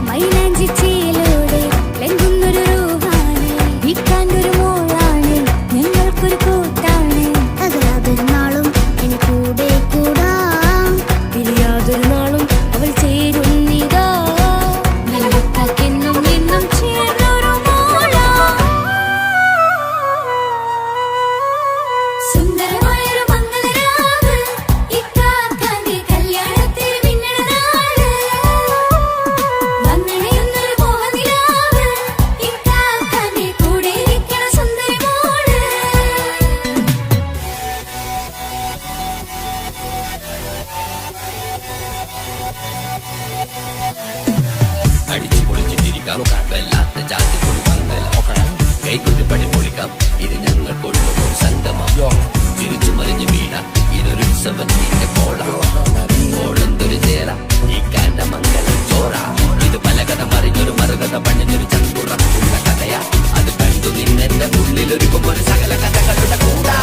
മൈലാഞ്ചി ചേലോടെ ലംഘുന്നൊരു രൂപാണ് വിൽക്കാണ്ടൊരു മോളാണ് ഞങ്ങൾക്കൊരു കൂട്ടാണ് തകരാതൊരു നാളും ഇനി കൂടെ കൂടാം പിരിയാതൊരു നാളും അവൾ ചേരുന്നിതാ നൽകത്താക്കെന്നും എന്നും ചേർന്നൊരു മോളാ. സുന്ദരമായൊരു മംഗലരാവ് ഇക്കാക്കാന്റെ കല്യാണത്തിന് മിന്നണ നാട്. വന്നണയുന്നൊരു മോഹനിലാവ് ഇക്കാക്കാന്റെ കൂടെ ഇരിക്കണ സുന്ദരി മോള്. അടിച്ചു പൊളിച്ചിട്ടിരിക്കാം വല്ലാത്ത ജാതി പൊളിക്കാം കൈകൊണ്ടു പടി പൊളിക്കാം ഇത് ഞങ്ങൾക്കൊള്ളും സംഗമം തിരിച്ചു മറിഞ്ഞു വീണ ഇതൊരു ഉത്സവത്തിന്റെ കോളന്തൊരു ചേര ഈ കാണ്ട മംഗലം ചോറ ഇത് പലകഥ മറിഞ്ഞൊരു മറുകഥ പണിഞ്ഞൊരു ചന്തുറപ്പുള്ള കഥയാ അത് കണ്ടു നിന്നെന്റെ ഉള്ളിലൊരുക്കുമ്പോൾ സകല കഥകളുടെ കൂടാ.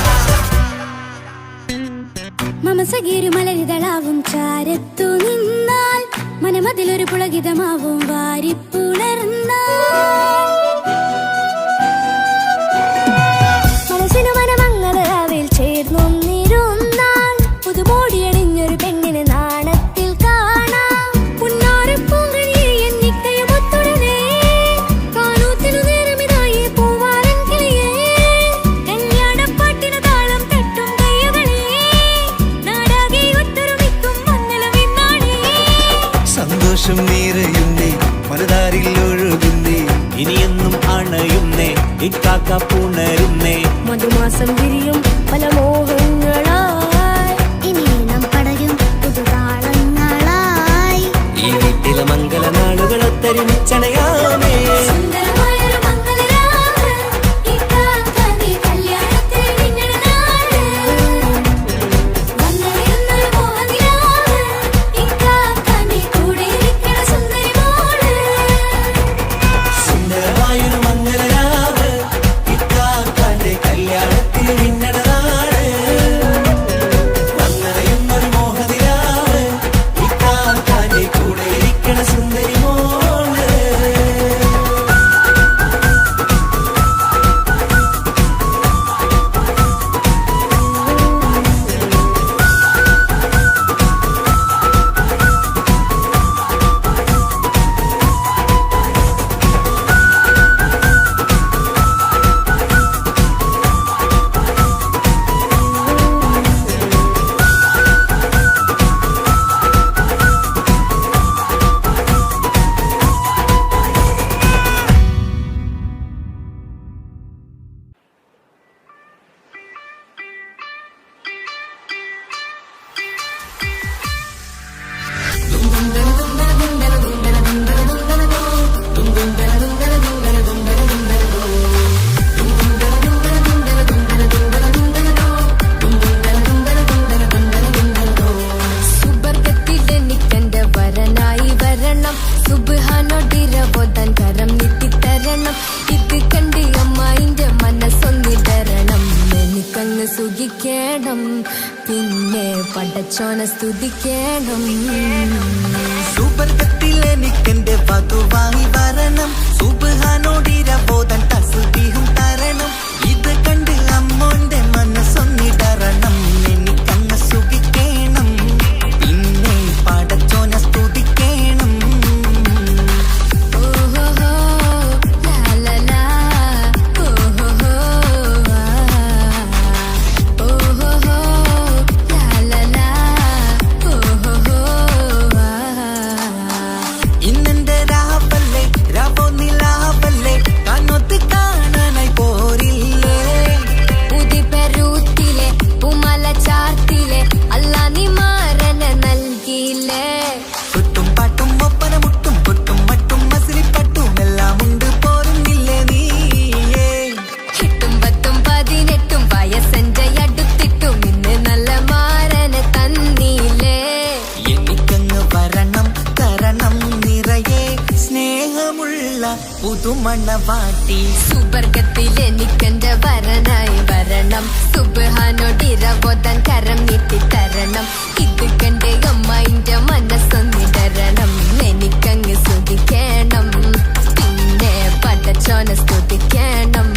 മമസഗീരു മലരിതളാവും ചാരത്തു നിന്നാൽ മനമതിലൊരു പുളകിതമാവും വാരിപ്പുണർന്നാൽ മനസ്സിനു മനമംഗളരാവിൽ ചേർന്നൊന്നിരുന്നാൽ പുതുമോടിയണിഞ്ഞൊരു പെണ്ണിന് നാണത്തിൽ കാണാം പുന്നാരപ്പൂങ്കണിയെ എന്നിക്കയുമൊത്തുടനെ കാനൂത്തിനു നേരമിതായി പൂവാലൻ കിളിയേ കല്യാണപ്പാട്ടിനു താളം തട്ടും കയ്യുകളെ നാടാകെ ഒത്തൊരുമിക്കും മംഗളമെന്നാണേ. സന്തോഷം നിറയുന്നേ മനതാരിൽ ഒഴുകുന്നേ. ഇനിയെന്നും അണയുന്നേ ഇക്കാക്ക പുണരുന്നേ. മധുമാസം വിരിയും പല മോഹങ്ങളായി ഇനി നാം പടരും പുതുതാളങ്ങളായി. ഈ വീട്ടിലെ മംഗലനാളുകൾ ഒത്തൊരുമിച്ചണയാമേ. സുന്ദരമായൊരു മംഗലരാവ് ഇക്കാക്കാന്റെ കല്യാണത്തിന് മിന്നണ നാട്. വന്നണയുന്നൊരു മോഹനിലാവ് ഇക്കാക്കാന്റെ കൂടെ ഇരിക്കണ സുന്ദരി മോള്. സുന്ദരമായൊരു മംഗലരാവ് ഇക്കാക്കാന്റെ കല്യാണത്തിന് മിന്നണ പടച്ചോന സ്തുതിക്കണം. സുബർഗത്തിൽ എനിക്കെന്റെ വധുവായി വരണം. സുബ്ഹാനോടിരബോധൻ തസ്ബീഹും തരണം. ഇത് കണ്ട് അമ്മോന്റെ മനസ്സൊന്നിടറണം. എനിക്കങ്ങ് സുഖിക്കണം, പിന്നെ പടച്ചോന സ്തുതിക്കണം. ഓഹോഹോ ലാലലാ ഓഹോഹോ ഓഹോഹോ ലാലലാ ഓഹോഹോ. ഇന്നെന്റെ രാവല്ലേ രാവോ നിലാവല്ലേ കണ്ണൊത്ത് കാണാനായി പോരില്ലേ. പുതിപെരൂത്തിലെ പൂമല ചാർത്തിലെ അല്ലാ നീ മാരന നൽകിയില്ലേ. കുട്ടും പാട്ടും ഒപ്പന മുട്ടും പൊട്ടും മട്ടും മസിലിപ്പട്ടും എല്ലാം ഉണ്ട് പോരുന്നില്ലേ നീയേ. 8ഉം 10ഉം 18ഉം വയസ്സെന്റെ അടുത്തിട്ടും ഇന്ന് നല്ല മാരന തന്നീലേ. എനിക്കങ്ങ് വരണം തരണം നിറയെ സ്നേഹമുള്ള പുതുമണവാട്ടി. സുബർഗത്തിൽ എനിക്കെന്റെ വരനായി വരണം. സുബ്ഹാനോടിരബോധൻ കരം നീട്ടി തരണം. ഇത് കണ്ട് അമ്മന്റെ മനസ്സൊന്നിടരണം. എനിക്കങ്ങ് സ്തുതിക്കണം, പിന്നെ പടച്ചോന സ്തുതിക്കണം.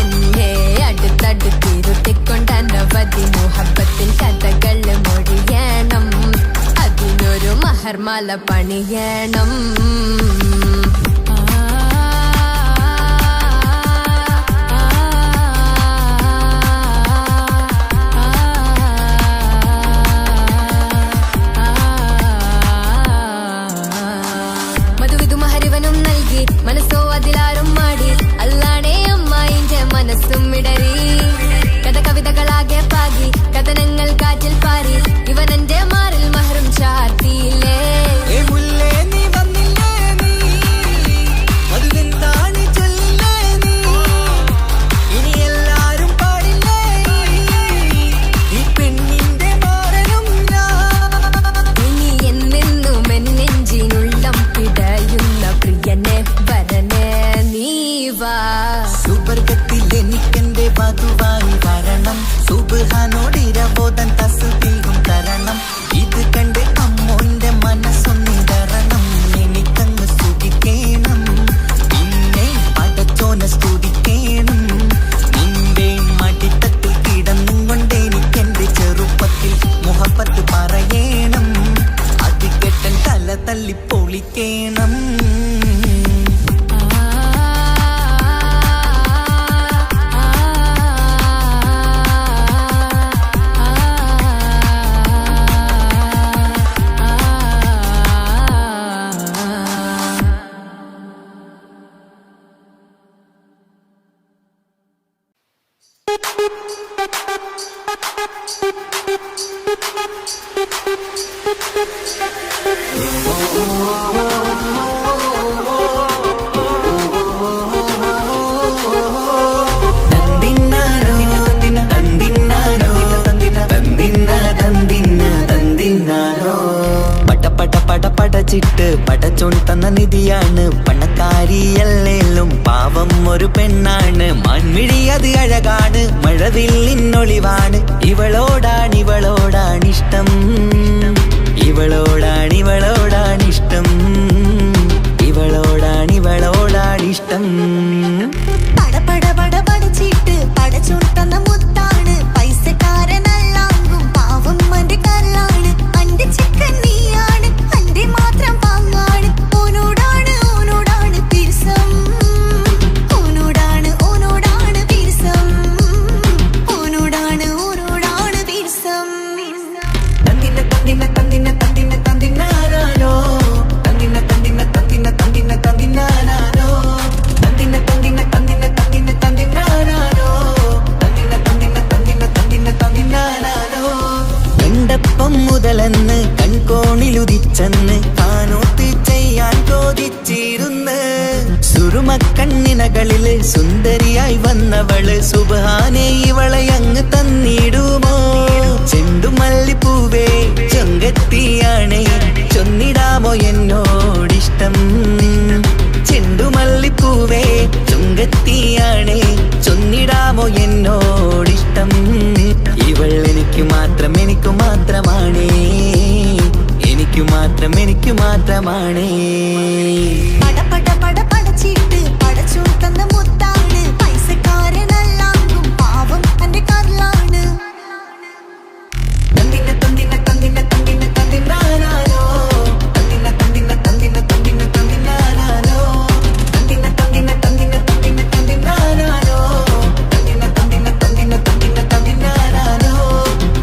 എന്നെ അടുത്തടുത്തിരുത്തിക്കൊണ്ട് അനവധി മുഹബത്തിൻ കഥകൾ മൊഴിയണം. അതിനൊരു മഹർമാല പണിയണം. മധുവിധു മഹരിവനും നൽകി മനസ്സോ അതിലാരും മാടി. അല്ലാണേ അമ്മായിന്റെ മനസ്സും ഇടറി. കഥ കവിതകളാകെ പാകി കഥനങ്ങൾ കാറ്റിൽ പാറി. ഇവനെന്റെ മാറിൽ മഹറും ചാർത്തിയില്ലേ. ഏ മുല്ലേ നീ വന്നില്ലേ നീ, മധുവെന്താണ് ചൊല്ലില്ലേ നീ. ഇനി എല്ലാരും പാടില്ലേ ഈ പെണ്ണിന്റെ മാറനും ഞാൻ. ഇനി എന്നെന്നും എന്നെഞ്ചിനുള്ളം പിടയുന്ന പ്രിയനെ വരനെ നീ വാ. സുബർഗത്തിൽ എനിക്കെന്റെ വധുവായി വരണം. സുബ്ഹാനോടിരബോധൻ തസ്ബീഹും തരണം. ഇത് കണ്ട് അമ്മോന്റെ മനസ്സൊന്നിടറണം. എനിക്കങ്ങ് സുഖിക്കണം, പിന്നെ പടച്ചോന സ്തുതിക്കണം. നിന്റെ മടിത്തട്ടിൽ കിടന്നും കൊണ്ട് എനിക്കെന്റെ ചെറുപ്പത്തിൽ മുഹബത്ത് പറയണം. അത് കെട്ടൻ തല തല്ലി പൊളിക്കണം. പടച്ചിട്ട് പടച്ചോൻ തന്ന നിധിയാണ്. പണക്കാരിയല്ലേലും പാവം ഒരു പെണ്ണാണ്. മാൻമിഴി അത് അഴകാണ്, മഴവില്ലിന്നൊളിവാണ്. ഇവളോടാണിഷ്ടം, ഇവളോടാണിഷ്ടം, ഇവളോടാണിഷ്ടം. പടപട പടപടച്ചിട്ട് പടച്ചോൻ തന്ന മുത്താണ്. പൈസക്കാരനല്ലാങ്കും പാവം അന്റെ കല്ലാണ്. അന്റെ ചിക്കൻ നീയാണ്, അന്റെ മാത്രം പാങ്ങാണ്. ഓനോടാണ് പിരിസം, ഓനോടാണ് പിരിസം, ഓനോടാണ് പിരിസം. തന്തിന തന്തിന തന്തിന തന്തിന തന്തിനാരോ, തന്തിന തന്തിന തന്തിന തന്തിന തന്തിനാരോ, തന്തിന തന്തിന തന്തിന തന്തിന തന്തിനാരോ, തന്തിന തന്തിന തന്തിന തന്തിന തന്തിനാരോ. എണ്ടപ്പം മുതലെന്ന് കൺകോണിലുദിച്ചെന്ന് കാനോത്ത് ചെയ്യാൻ ചോദിച്ചിരുന്ന്. സുറുമക്കണ്ണിനകളില് സുന്ദരിയായി വന്നവള് സുബ്ഹാനേ ഇവളെ അങ്ങ് തന്നിടുമോ. ചെണ്ടുമല്ലിപ്പൂവേ ചൊങ്കത്തിയാണേ ചൊന്നിടാമോ എന്നോടിഷ്ടം. ചെണ്ടുമല്ലിപ്പൂവേ ചൊങ്കത്തിയാണേ ചൊന്നിടാമോ എന്നോടിഷ്ടം. ഇവൾ എനിക്ക് മാത്രം എനിക്ക് നിനക്കു മാത്രമാണ്, എനിക്കു മാത്രമാണ്. പട പട പട പടച്ചിട്ട് പടച്ചോൻ തന്ന മുത്താണ്, പൈസക്കാരനല്ലാങ്കും പാവം എന്റെ കരളാണ്. തന്തിന തന്തിന തന്തിന തന്തിന തന്തിനാനാനോ, തന്തിന തന്തിന തന്തിന തന്തിന തന്തിനാനാനോ, തന്തിന തന്തിന തന്തിന തന്തിന തന്തിനാനാനോ, തന്തിന തന്തിന തന്തിന തന്തിന തന്തിനാനാനോ.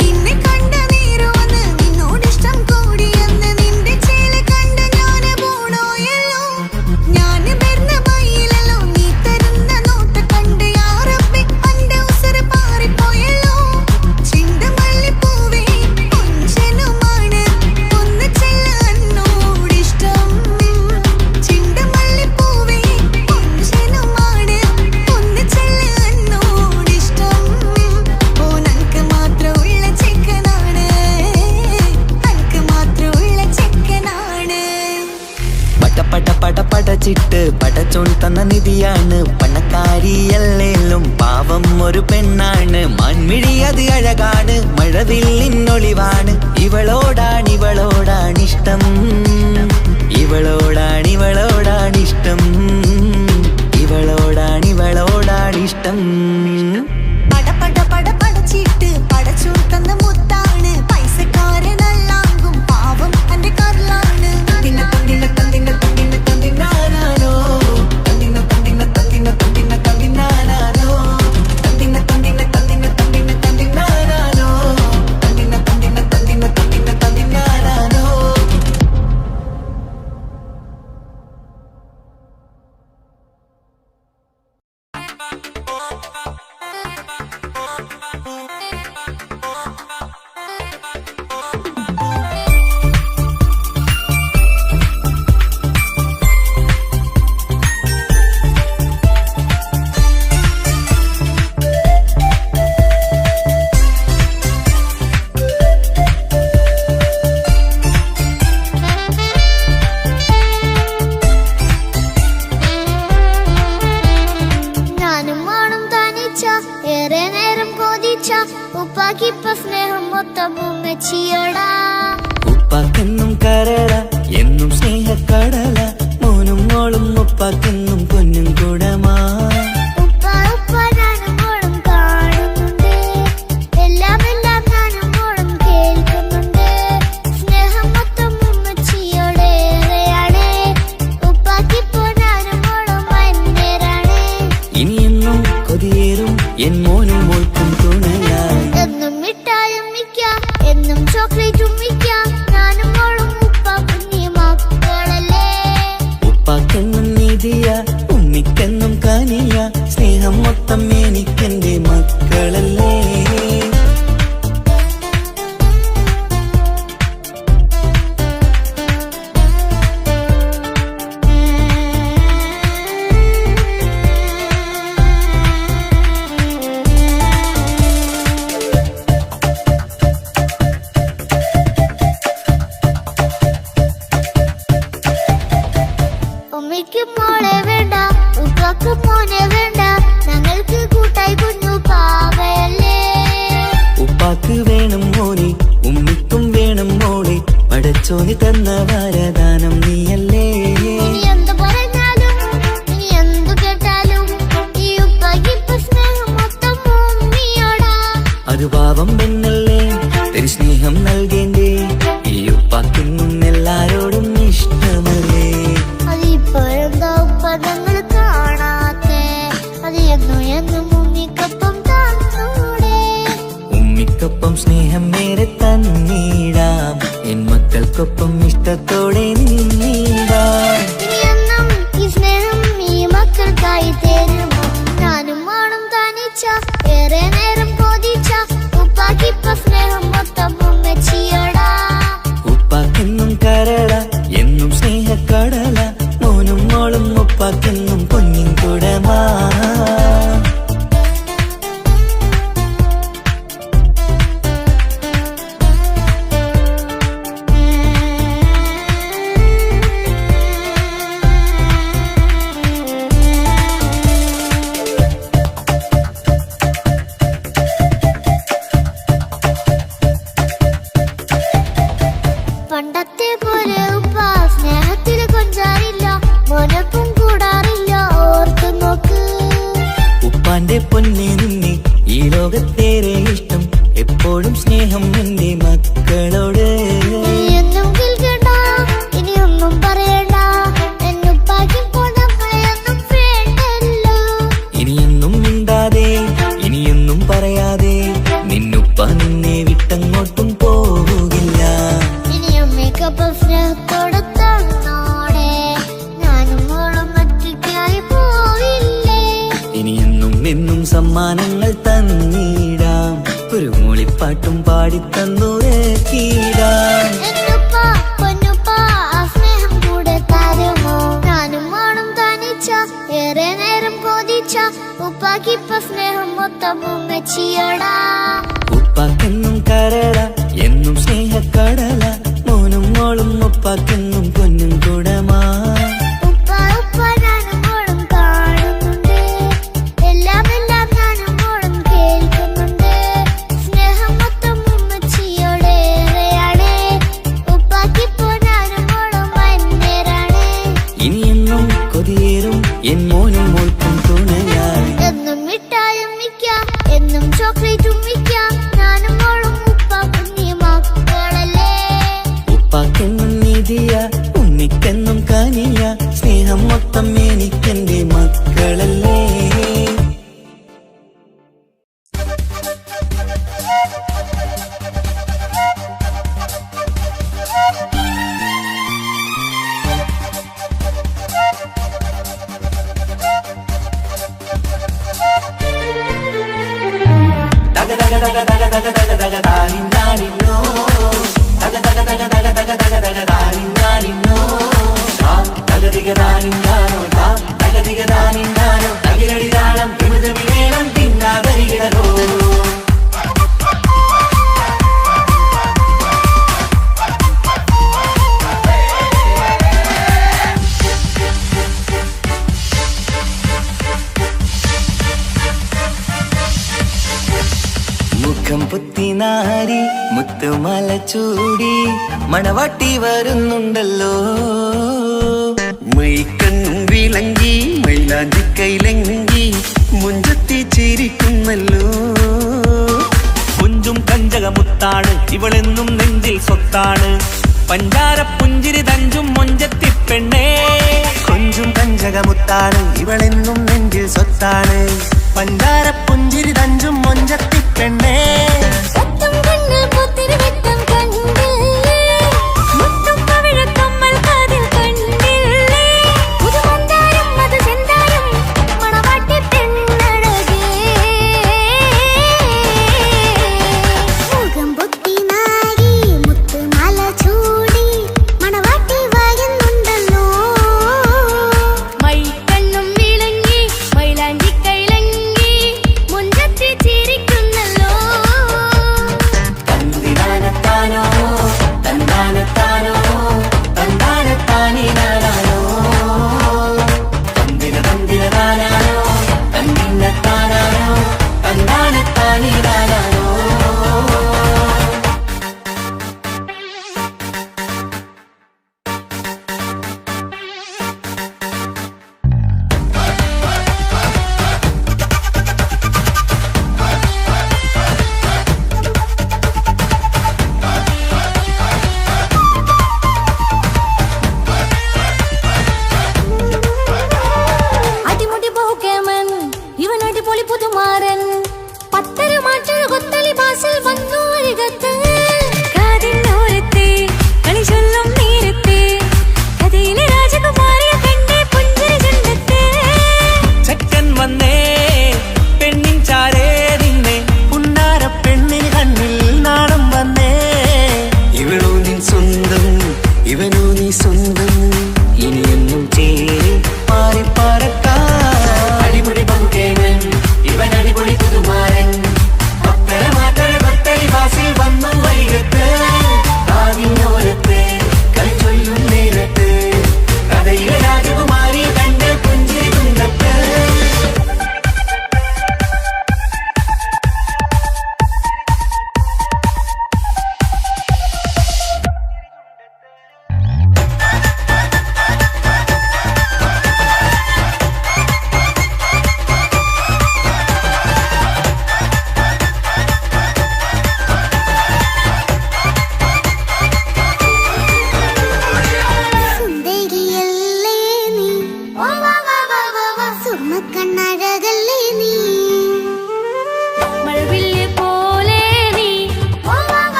നിന്നെ കണ്ട നേരമെന്ന് നിന്നോടിഷ്ടം കൂടിയെന്ന് നിന്റെ ചേല കണ്ട ഞാന് പോണോയല്ലോ. ഞാന് വരുന്ന വഴിയിലല്ലോ നീ തരുന്ന നോട്ട് കണ്ട് യാറപ്പി അന്റെ ഉസറ് പാറിപ്പോയല്ലോ. ചിണ്ടമല്ലിപ്പൂവേ കൊഞ്ചനുമാണ് ഒന്ന് ചെല്ല എന്നോടിഷ്ടം. ചിണ്ടമല്ലിപ്പൂവേ കൊഞ്ചനുമാണ് ഒന്ന് ചെല്ല എന്നോടിഷ്ടം. ഓ നനക്ക് മാത്രമുള്ള ചെക്കനാണ്, നനക്ക് മാത്രമുള്ള ചെക്കനാണ്. പട പട പട പടച്ചിട്ട് പടച്ചോൻ തന്ന നിധിയാണ്, പണക്കാരിയല്ലേലും പാവം ഒരു പെണ്ണാണ്. മാൻമിഴി അത് അഴകാണ്, മഴവില്ലിന്നൊളിവാണ്. ഇവളോടാണിഷ്ടം, ഇവളോടാണിഷ്ടം, ഇവളോടാണിഷ്ടം. പട പട പട പടച്ചിട്ട് പടച്ചോൻ തന്ന മുത്താണ്, പൈസക്കാരനല്ലാങ്കും പാവം എന്റെ കരളാണ്. തന്തിന തന്തിന തന്തിന തന്തിന തന്തിനാനാനോ, തന്തിന തന്തിന തന്തിന തന്തിന തന്തിനാനാനോ, തന്തിന തന്തിന തന്തിന തന്തിന തന്തിനാനാനോ, തന്തിന തന്തിന തന്തിന തന്തിന തന്തിനാനാനോ. ഞാനും മോളും തനിച്ച ഏറെ നേരം കൊതിച്ച ഉപ്പാക്കിപ്പ സ്നേഹം മൊത്തം ഉമ്മച്ചിയോടാ. ഉപ്പാക്കെന്നും കരള എന്നും സ്നേഹക്കടല, മോനും മോളും ഉപ്പാക്കെന്നും പൊന്നും കുടമാ. ഉപ്പ ഉപ്പ ഞാനും മോളും കാണുന്നുണ്ട്, എല്ലാം ഞാനും മോളും കേൾക്കുന്നുണ്ട്. സ്നേഹം മൊത്തം ഉമ്മച്ചിയോടേറെയാണ്, ഉപ്പാക്കിപ്പോ ഞാനും മോളും വന്നേരാണ്. ഇനിയെന്നും കൊതിയേറും എൻ മോനും മോൾക്കും തുണയായി. എന്നും മിഠായും മിക്ക എന്നും ചോക്ലേറ്റും മിക്ക ഞാനും മോളും ഉപ്പ കുഞ്ഞി മക്കളല്ലേ. ഉപ്പാക്കെന്നും നീതിയ ഉമ്മിക്കെന്നും കാനിയ, സ്നേഹം മൊത്തം എനിക്കെന്റെ മക്കളല്ലേ. ഉമ്മയ്ക്ക് മോളെ വേണ്ട, ഉപ്പാക്ക് മോനെ വേണ്ട, ഞങ്ങൾക്ക് കൂട്ടായി കുഞ്ഞു പാവയല്ലേ. ഉപ്പാക്ക് വേണം മോനെ, ഉമ്മിക്കും വേണം മോളെ, പടച്ചോനി തന്ന വരദാനം നീയല്ലേ. ഇനി എന്ത് പറഞ്ഞാലും ഇനി എന്തു കേട്ടാലും ഈ ഉപ്പാക്കിപ്പ സ്നേഹം മൊത്തം ഉമ്മിയോടാ. ഒരു പാവം പെണ്ണല്ലേ ഒരു സ്നേഹം നൽകേണ്ടേ, ഈ ഉപ്പാക്കിന്നും എല്ലാരോടും ഇഷ്ടമല്ലേ. അതിപ്പോഴെന്താ ഉപ്പ ഞങ്ങൾ കാണാത്തെ, അത് എന്നും ഉമ്മിക്കൊപ്പം തന്നൂടെ. ഉമ്മിക്കൊപ്പം സ്നേഹം നേരെ തന്നീടാം, എൻ മക്കൾക്കൊപ്പം ഇഷ്ടത്തോടെ നിന്നീടാം. ഇനിയെന്നും ഈ സ്നേഹം ഈ മക്കൾക്കായി തരുമോ. ഞാനും മോളും തനിച്ച ഏറെ നേരം കൊതിച്ച ഉപ്പാക്കിപ്പ സ്നേഹം മൊത്തം ഉമ്മച്ചിയോടാ. ഉപ്പാക്കെന്നും കരള എന്നും സ്നേഹക്കടല, മോനും മോളും ഉപ്പാക്കെന്നും പൊന്നിൻ കുടമാ. പണ്ടത്തെ പോലെ ഉപ്പ സ്നേഹത്തിൽ കൊഞ്ചാറില്ല, മോനൊപ്പം കൂടാറില്ല, ഓർത്തു നോക്ക്. ഉപ്പാന്റെ പൊന്നെ നിന്നെ ഈ ലോകത്തേറെ ഇഷ്ടം, എപ്പോഴും സ്നേഹം എന്റെ മക്കളോട്. ഇനിയൊന്നും കേൾക്കണ്ട, ഇനിയൊന്നും പറയണ്ട, എന്നുപ്പാക്കിപ്പോൾ നമ്മളെയൊന്നും വേണ്ടല്ലോ. ഇനിയൊന്നും മിണ്ടാതെ ഇനിയൊന്നും പറയാതെ നിന്നുപ്പ നിന്നെ വിട്ടങ്ങോട്ടും പോകില്ല. ഇനിയും മേക്കപ്പ് സ്നേഹത്തോടെ തന്നോടെ, ഞാനും മോളും ഒറ്റയ്ക്കായി പോവില്ലേ. ഇനിയെന്നും എന്നും സമ്മാനങ്ങൾ തന്നിടാം, ഒരു മൂളിപ്പാട്ടും പാടിത്തന്നുരക്കിടാം. എന്നുപ്പാ പൊന്നുപ്പാ ആ സ്നേഹം കൂടെ തരുമോ? ഞാനും മോളും തനിച്ച ഏറെ നേരം കൊതിച്ച ഉപ്പാക്കിപ്പ സ്നേഹം മൊത്തം ഉമ്മച്ചിയോടാ. ഉപ്പാക്കെന്നും കരള എന്നും സ്നേഹക്കടല, മോനും മോളും ഉപ്പാക്കെന്നും പൊന്നും കുടമാ. ഉപ്പ ഉപ്പ ഞാനും മോളും കാണുന്നുണ്ട്, എല്ലാം എല്ലാം ഞാനും മോളും കേൾക്കുന്നുണ്ട്. സ്നേഹം മൊത്തം ഉമ്മച്ചിയോടേറെയാണ്, ഉപ്പാക്കിപ്പോ ഞാനും മോളും വന്നേരാണ്. ഇനിയെന്നും കൊതിയേറും എൻ മോനും മോൾക്കും തുണയായി. എന്നും മിഠായും മിക്കാം, എന്നും ചോക്ലേറ്റും മിക്കാം, ഞാനും മോളും ഉപ്പ കുഞ്ഞി മക്കളല്ലേ. ഉപ്പാക്കെന്നും നിധിയ ഉണ്ണിക്കെന്നും കനിയ, സ്നേഹം മൊത്തം എനിക്കെന്റെ മക്കളല്ലേ. മുഖം പുത്തിനാരി മുത്തുമാല ചൂടി മണവാട്ടി വരുന്നുണ്ടല്ലോ. മൈക്കണ്ണും വിളങ്ങി മൈലാഞ്ചി കൈലങ്കി മുഞ്ചത്തി ചിരിക്കുന്നല്ലോ. കുഞ്ചും കഞ്ചകമുത്താണ് ഇവളെന്നും നെഞ്ചിൽ സ്വത്താണ്, പഞ്ചാര പുഞ്ചിരി തഞ്ചും മൊഞ്ചത്തിപ്പെണ്ണേ. കൊഞ്ചും കഞ്ചകമുത്താണ് ഇവളെന്നും നെഞ്ചിൽ സ്വത്താണ്, പഞ്ചാര പുഞ്ചിരി തഞ്ചും മൊഞ്ചത്തിപ്പെണ്ണേ. സത്തം കണ്ണിൽ പുത്തിരി വെട്ടം കണ്ടില്ലേ, മുത്തും പവിഴക്കമ്മൽ കാതിൽ കണ്ടില്ലേ, പുതുമന്ദാരം മധുചന്ദാരം മണവാട്ടി പെണ്ണഴകേ. മുഖം പൊത്തി നാരി മുത്തുമാല ചൂടി മണവാട്ടി വായുന്നുണ്ടല്ലോ. മൈക്കണ്ണും വിളങ്ങി മൈലാഞ്ചി കൈലങ്കി മുഞ്ചത്തി ചിരിക്കുന്നല്ലോ. തന്തിനാനത്താ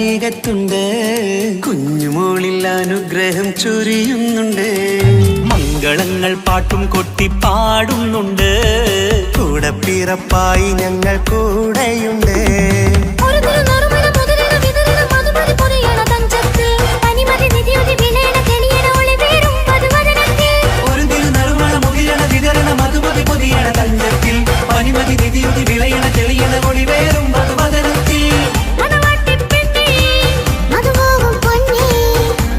അരികത്തുണ്ട്, കുഞ്ഞുമോളിൽ അനുഗ്രഹം ചൊരിയുന്നുണ്ട്. മംഗളങ്ങൾ പാട്ടും കൊട്ടി പാടുന്നുണ്ട്, കൂടെ പിറപ്പായി ഞങ്ങൾ കൂടെയുണ്ട്. ഒരു തിരുനറുമണ മുതിരണ വിതരണ മധുമതി പൊരിയണ തഞ്ചത്തിൽ പനിമതി നിധിയുടെ വിലയണ തെളിയണ ഒളിവേറും മധുവദനത്തിൽ. ഒരു തിരുനറുമണ മുകിലണ വിതരണ മധുമതി പൊതിയണ തഞ്ചത്തിൽ പനിമതി നിധിയുടെ വിളയണ തെളിയണ ഒളിവേറും മധുവദനത്തിൽ. മണവാട്ടിപ്പെണ്ണേ, മധുവാകും പൊന്നേ,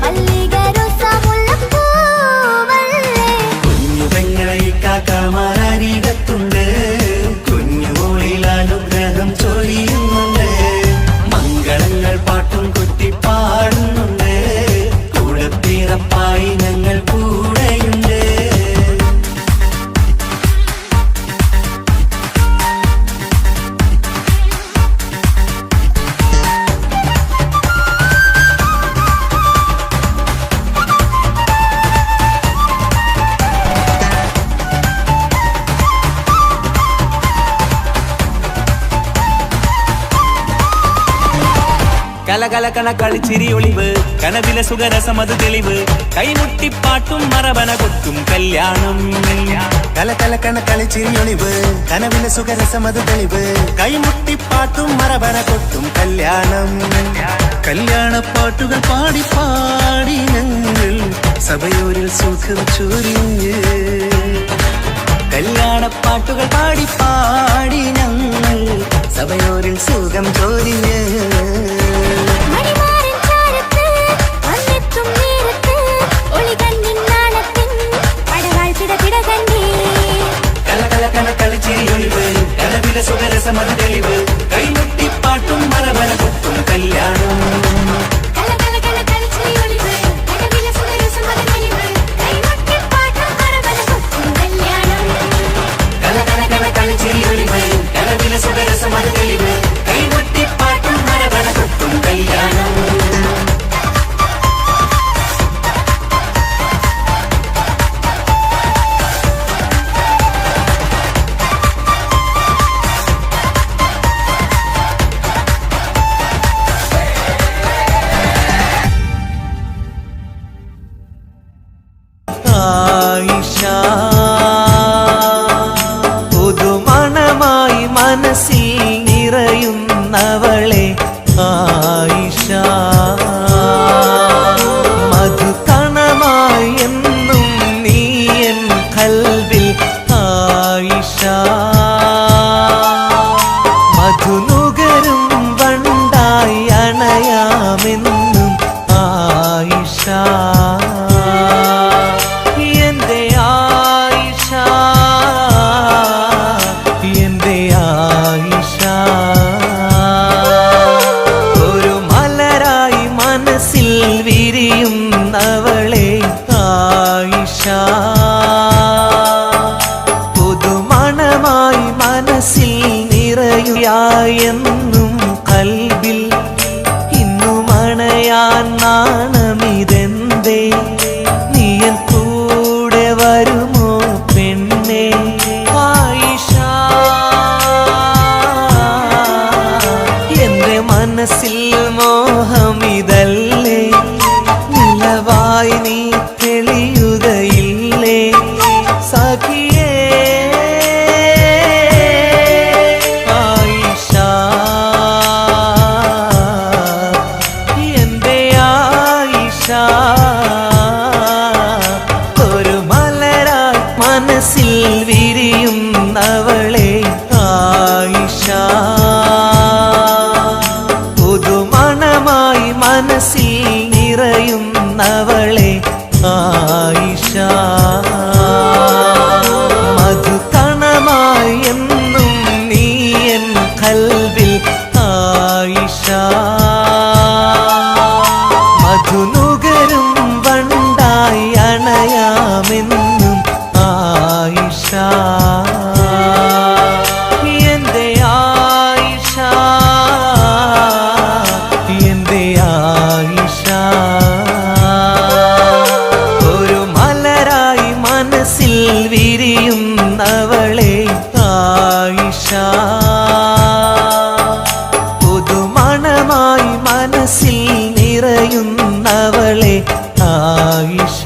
മല്ലികരോസാമുല്ലപ്പൂവല്ലേ. കുഞ്ഞു പെങ്ങളെ കാക്കാമാരരികത്തുണ്ട്, കുഞ്ഞുമോളിൽ അനുഗ്രഹം ചൊരിയുന്നുണ്ട്. മംഗളങ്ങൾ പാട്ടും കൊട്ടി പാടുന്നുണ്ട്, കൂടെ പിറപ്പായി ഞങ്ങൾ കൂടെയുണ്ട്. കലകലകണ കളിച്ചിരി ഒളിവ്, കനവിലെ സുഖരസമത് തെളിവ്, കൈമുട്ടിപ്പാട്ടും മറവന കൊട്ടും കല്യാണം. കലകലക്കണ കളിച്ചിരിയൊളിവ്, കനവിലെ സുഖരസമത് തെളിവ്, കൈമുട്ടിപ്പാട്ടും മറവന കൊട്ടും കല്യാണം. കല്യാണപ്പാട്ടുകൾ പാടി പാടി ഞങ്ങൾ സഭയോരിൽ സുഖം ചൊരിഞ്ഞ്. കല്യാണപ്പാട്ടുകൾ പാടി പാടി ഞങ്ങൾ സഭയോരിൽ സുഖം ചൊരിഞ്ഞ്. മണിമാരൻ ചാരത്ത് വന്നെത്തും നേരത്ത് ഒളികണ്ണിൻ നാളത്തിൻ പടവാൾ പിടപിട കണ്ടേ. കലകലകണ കളിച്ചിരിയൊളിവ്, കനവിലെ സുഖരസമത് തെളിവ്, കൈമുട്ടിപ്പാട്ടും മറവന കൊട്ടും കല്യാണം. കലകലകണ കളിച്ചിരിയൊളിവ്, കനവിലെ സുഖരസമത് തെളിവ്, കൈമുട്ടിപ്പാട്ടും മറവന കൊട്ടും കല്യാണം. കലകലകണ കളിച്ചിരിയൊളിവ്, കനവിലെ സുഖരസമത് തെളിവ്, കൈമുട്ടിപ്പാട്ടും മറവന കൊട്ടും കല്യാണം. ആയിഷ പുതുമണമായി മനസ്സിൽ നിറയുന്നവളെ, ആയിഷ മധുകണമായി എന്നും നീയൻ കൽവിൽ. ആയിഷ മധുനുകരും വണ്ടായി അണയാമെന്നും. ആയിഷ എന്റെ ആയിഷ, എന്റെ ആയിഷ ഒരു മലരായി മനസ്സിൽ വിരിയുന്നവളെ, ആയിഷ പുതുമണമായി മനസ്സിൽ നിറയുകയെന്നും കൽബിൽ. ഇന്നു മണയാൻ നാണമിതെന്തേ, നീയൻ കൂടെ വരുമോ പെണ്ണേ. ആയിഷ എന്റെ മനസ്സിൽ മോഹമിതല്ലേ, നിലവായി നീ തെളിയുകയില്ലേ സഖിയേ. ആയിഷ എന്റെ ആയിഷ ഒരു മലരായി മനസ്സിൽ വിരിയുന്നവളെ, ആയിഷ പുതുമണമായി മനസ്സിൽ നിറയുന്നവളെ, ആയിഷ മധുകണമായി എന്നും നീയൻ കൽവിൽ. ആയിഷ മധുനുകരും വണ്ടായി അണയാമെന്നും. ആയിഷ എന്റെ ആയിഷ, എന്റെ ആയിഷ. അവളെ ആയിഷ.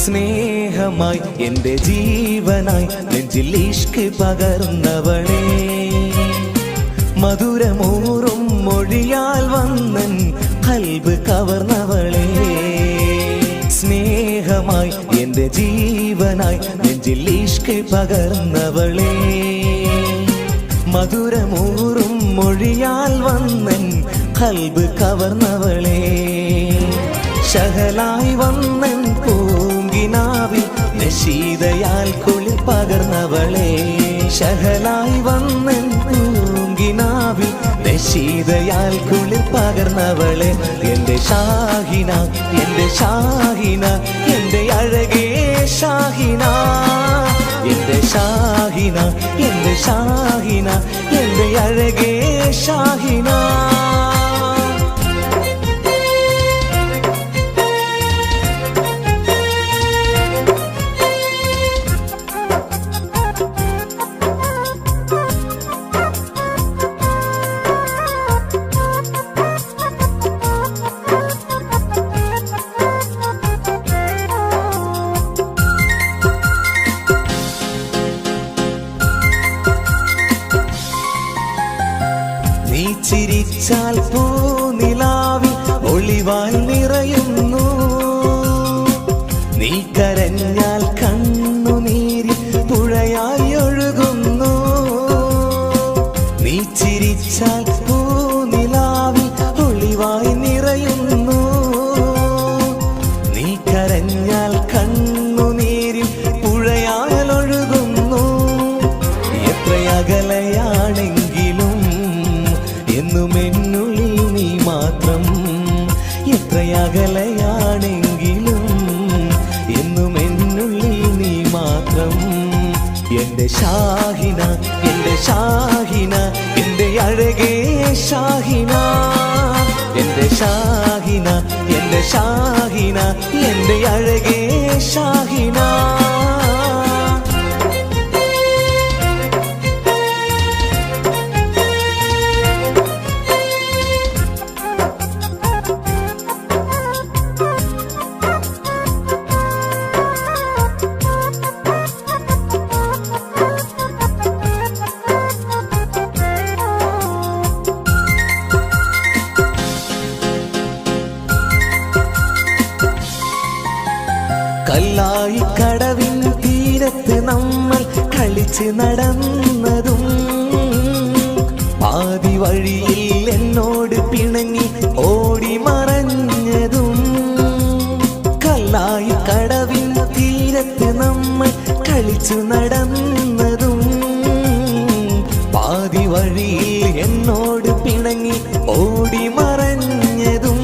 സ്നേഹമായി എൻ്റെ ജീവനായി നെഞ്ചിൽ ഇഷ്ക് പകർന്നവളെ, മധുരമൂറും മൊഴിയാൽ വന്നൻ ഖൽബ് കവർന്നവളെ. സ്നേഹമായി എൻ്റെ ജീവനായി നെഞ്ചിൽ ഇഷ്ക് പകർന്നവളെ, മധുരമൂറും മൊഴിയാൽ വന്നൻ ഖൽബ് കവർന്നവളെ. ശഹലായി വന്നൻ പൂങ്കിനാവിൽ നശീതയാൽ കുളിർ പകർന്നവളെ, ശഹലായി വന്നൻ പൂങ്കിനാവിൽ നശീതയാൽ കുളിർ പകർന്നവളെ. എൻ്റെ ഷാഹിന, എൻ്റെ ഷാഹിന, എൻ്റെ അഴകേ ഷാഹിന, എൻ്റെ ഷാഹിന, എൻ്റെ ഷാഹിന, എൻ്റെ അഴകേ ഷാഹിന. നീ ചിരിച്ചാൽ പൂനിലാവിൽ ഒളിവാൽ നിറയുന്നു, നീ കരഞ്ഞാൽ കണ്ണുനീരിൽ പുഴയായി ഒഴുകുന്നു. നീ ചിരിച്ചാൽ പൂനിലാവിൽ ഒളിവായി നിറയുന്നു, നീ കരഞ്ഞാൽ കണ്ണുനീരിൽ പുഴയാൽ ഒഴുകുന്നു. എത്രയകലയാണെങ്കിലും എന്നും എന്നുള്ളിൽ നീ മാത്രം, എത്രയകലയാണെങ്കിലും എന്നും എന്നുള്ളിൽ നീ മാത്രം. എൻ്റെ ഷാഹിന, എൻ്റെ ഷാഹിന, എൻ്റെ അഴകേ ഷാഹിന, എൻ്റെ ഷാഹിന, എൻ്റെ ഷാഹിന, എൻ്റെ അഴകേ ഷാഹിന. കല്ലായി കടവിൻ തീരത്ത് നമ്മൾ കളിച്ച് നടന്നതും, പാതി വഴിയിൽ എന്നോട് പിണങ്ങി ഓടി മറഞ്ഞതും. കല്ലായി കടവിൻ തീരത്ത് നമ്മൾ കളിച്ചു നടന്നതും, പാതി വഴിയിൽ എന്നോട് പിണങ്ങി ഓടി മറഞ്ഞതും.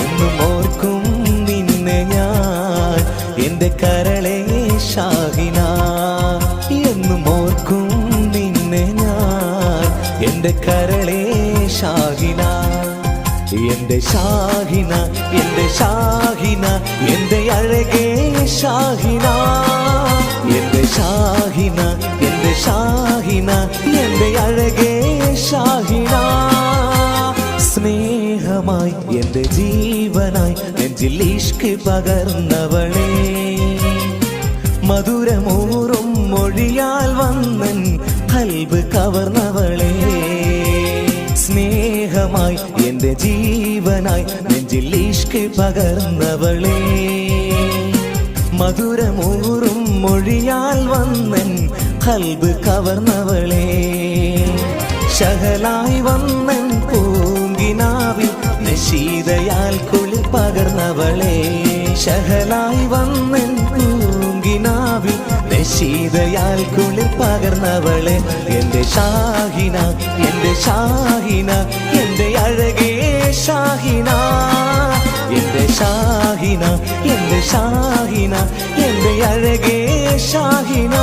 എന്നും ഓർക്കും നിന്നെ ഞാൻ എൻ്റെ കരളേ ഷാഹിന, എന്നും ഓർക്കും നിന്നെ ഞാൻ എൻ്റെ കരളേ ഷാഹിന. എൻ്റെ ഷാഹിന, എൻ്റെ ഷാഹിന, എൻ്റെ അഴകേ ഷാഹിന, എൻ്റെ ഷാഹിന, എൻ്റെ ഷാഹിന, എൻ്റെ അഴകേ ഷാഹിന. സ്നേഹമായി എൻ്റെ ജീവനായി നെഞ്ചിൽ ഇഷ്ക് പകർന്നവളെ, മധുരമൂറും മൊഴിയാൽ വന്നൻ ഖൽബ് കവർന്നവളെ. സ്നേഹമായി എൻ്റെ ജീവനായി നെഞ്ചിൽ ഇഷ്ക് പകർന്നവളെ, മധുരമൂറും മൊഴിയാൽ വന്നൻ ഖൽബ് കവർന്നവളെ. ശഹലായി വന്നൻ പൂങ്കിനാവിൽ നശീതയാൽ കുളിർ പകർന്നവളെ, ശഹലായി വന്നൻ പൂങ്കിനാവിൽ നശീതയാൽ കുളിർ പകർന്നവളെ. എൻ്റെ ഷാഹിന, എൻ്റെ എന്റെ ഷാഹിന എന്റെ അഴകേ ഷാഹിന എന്റെ ഷാഹിന എന്റെ ഷാഹിന എന്റെ അഴകേ ഷാഹിന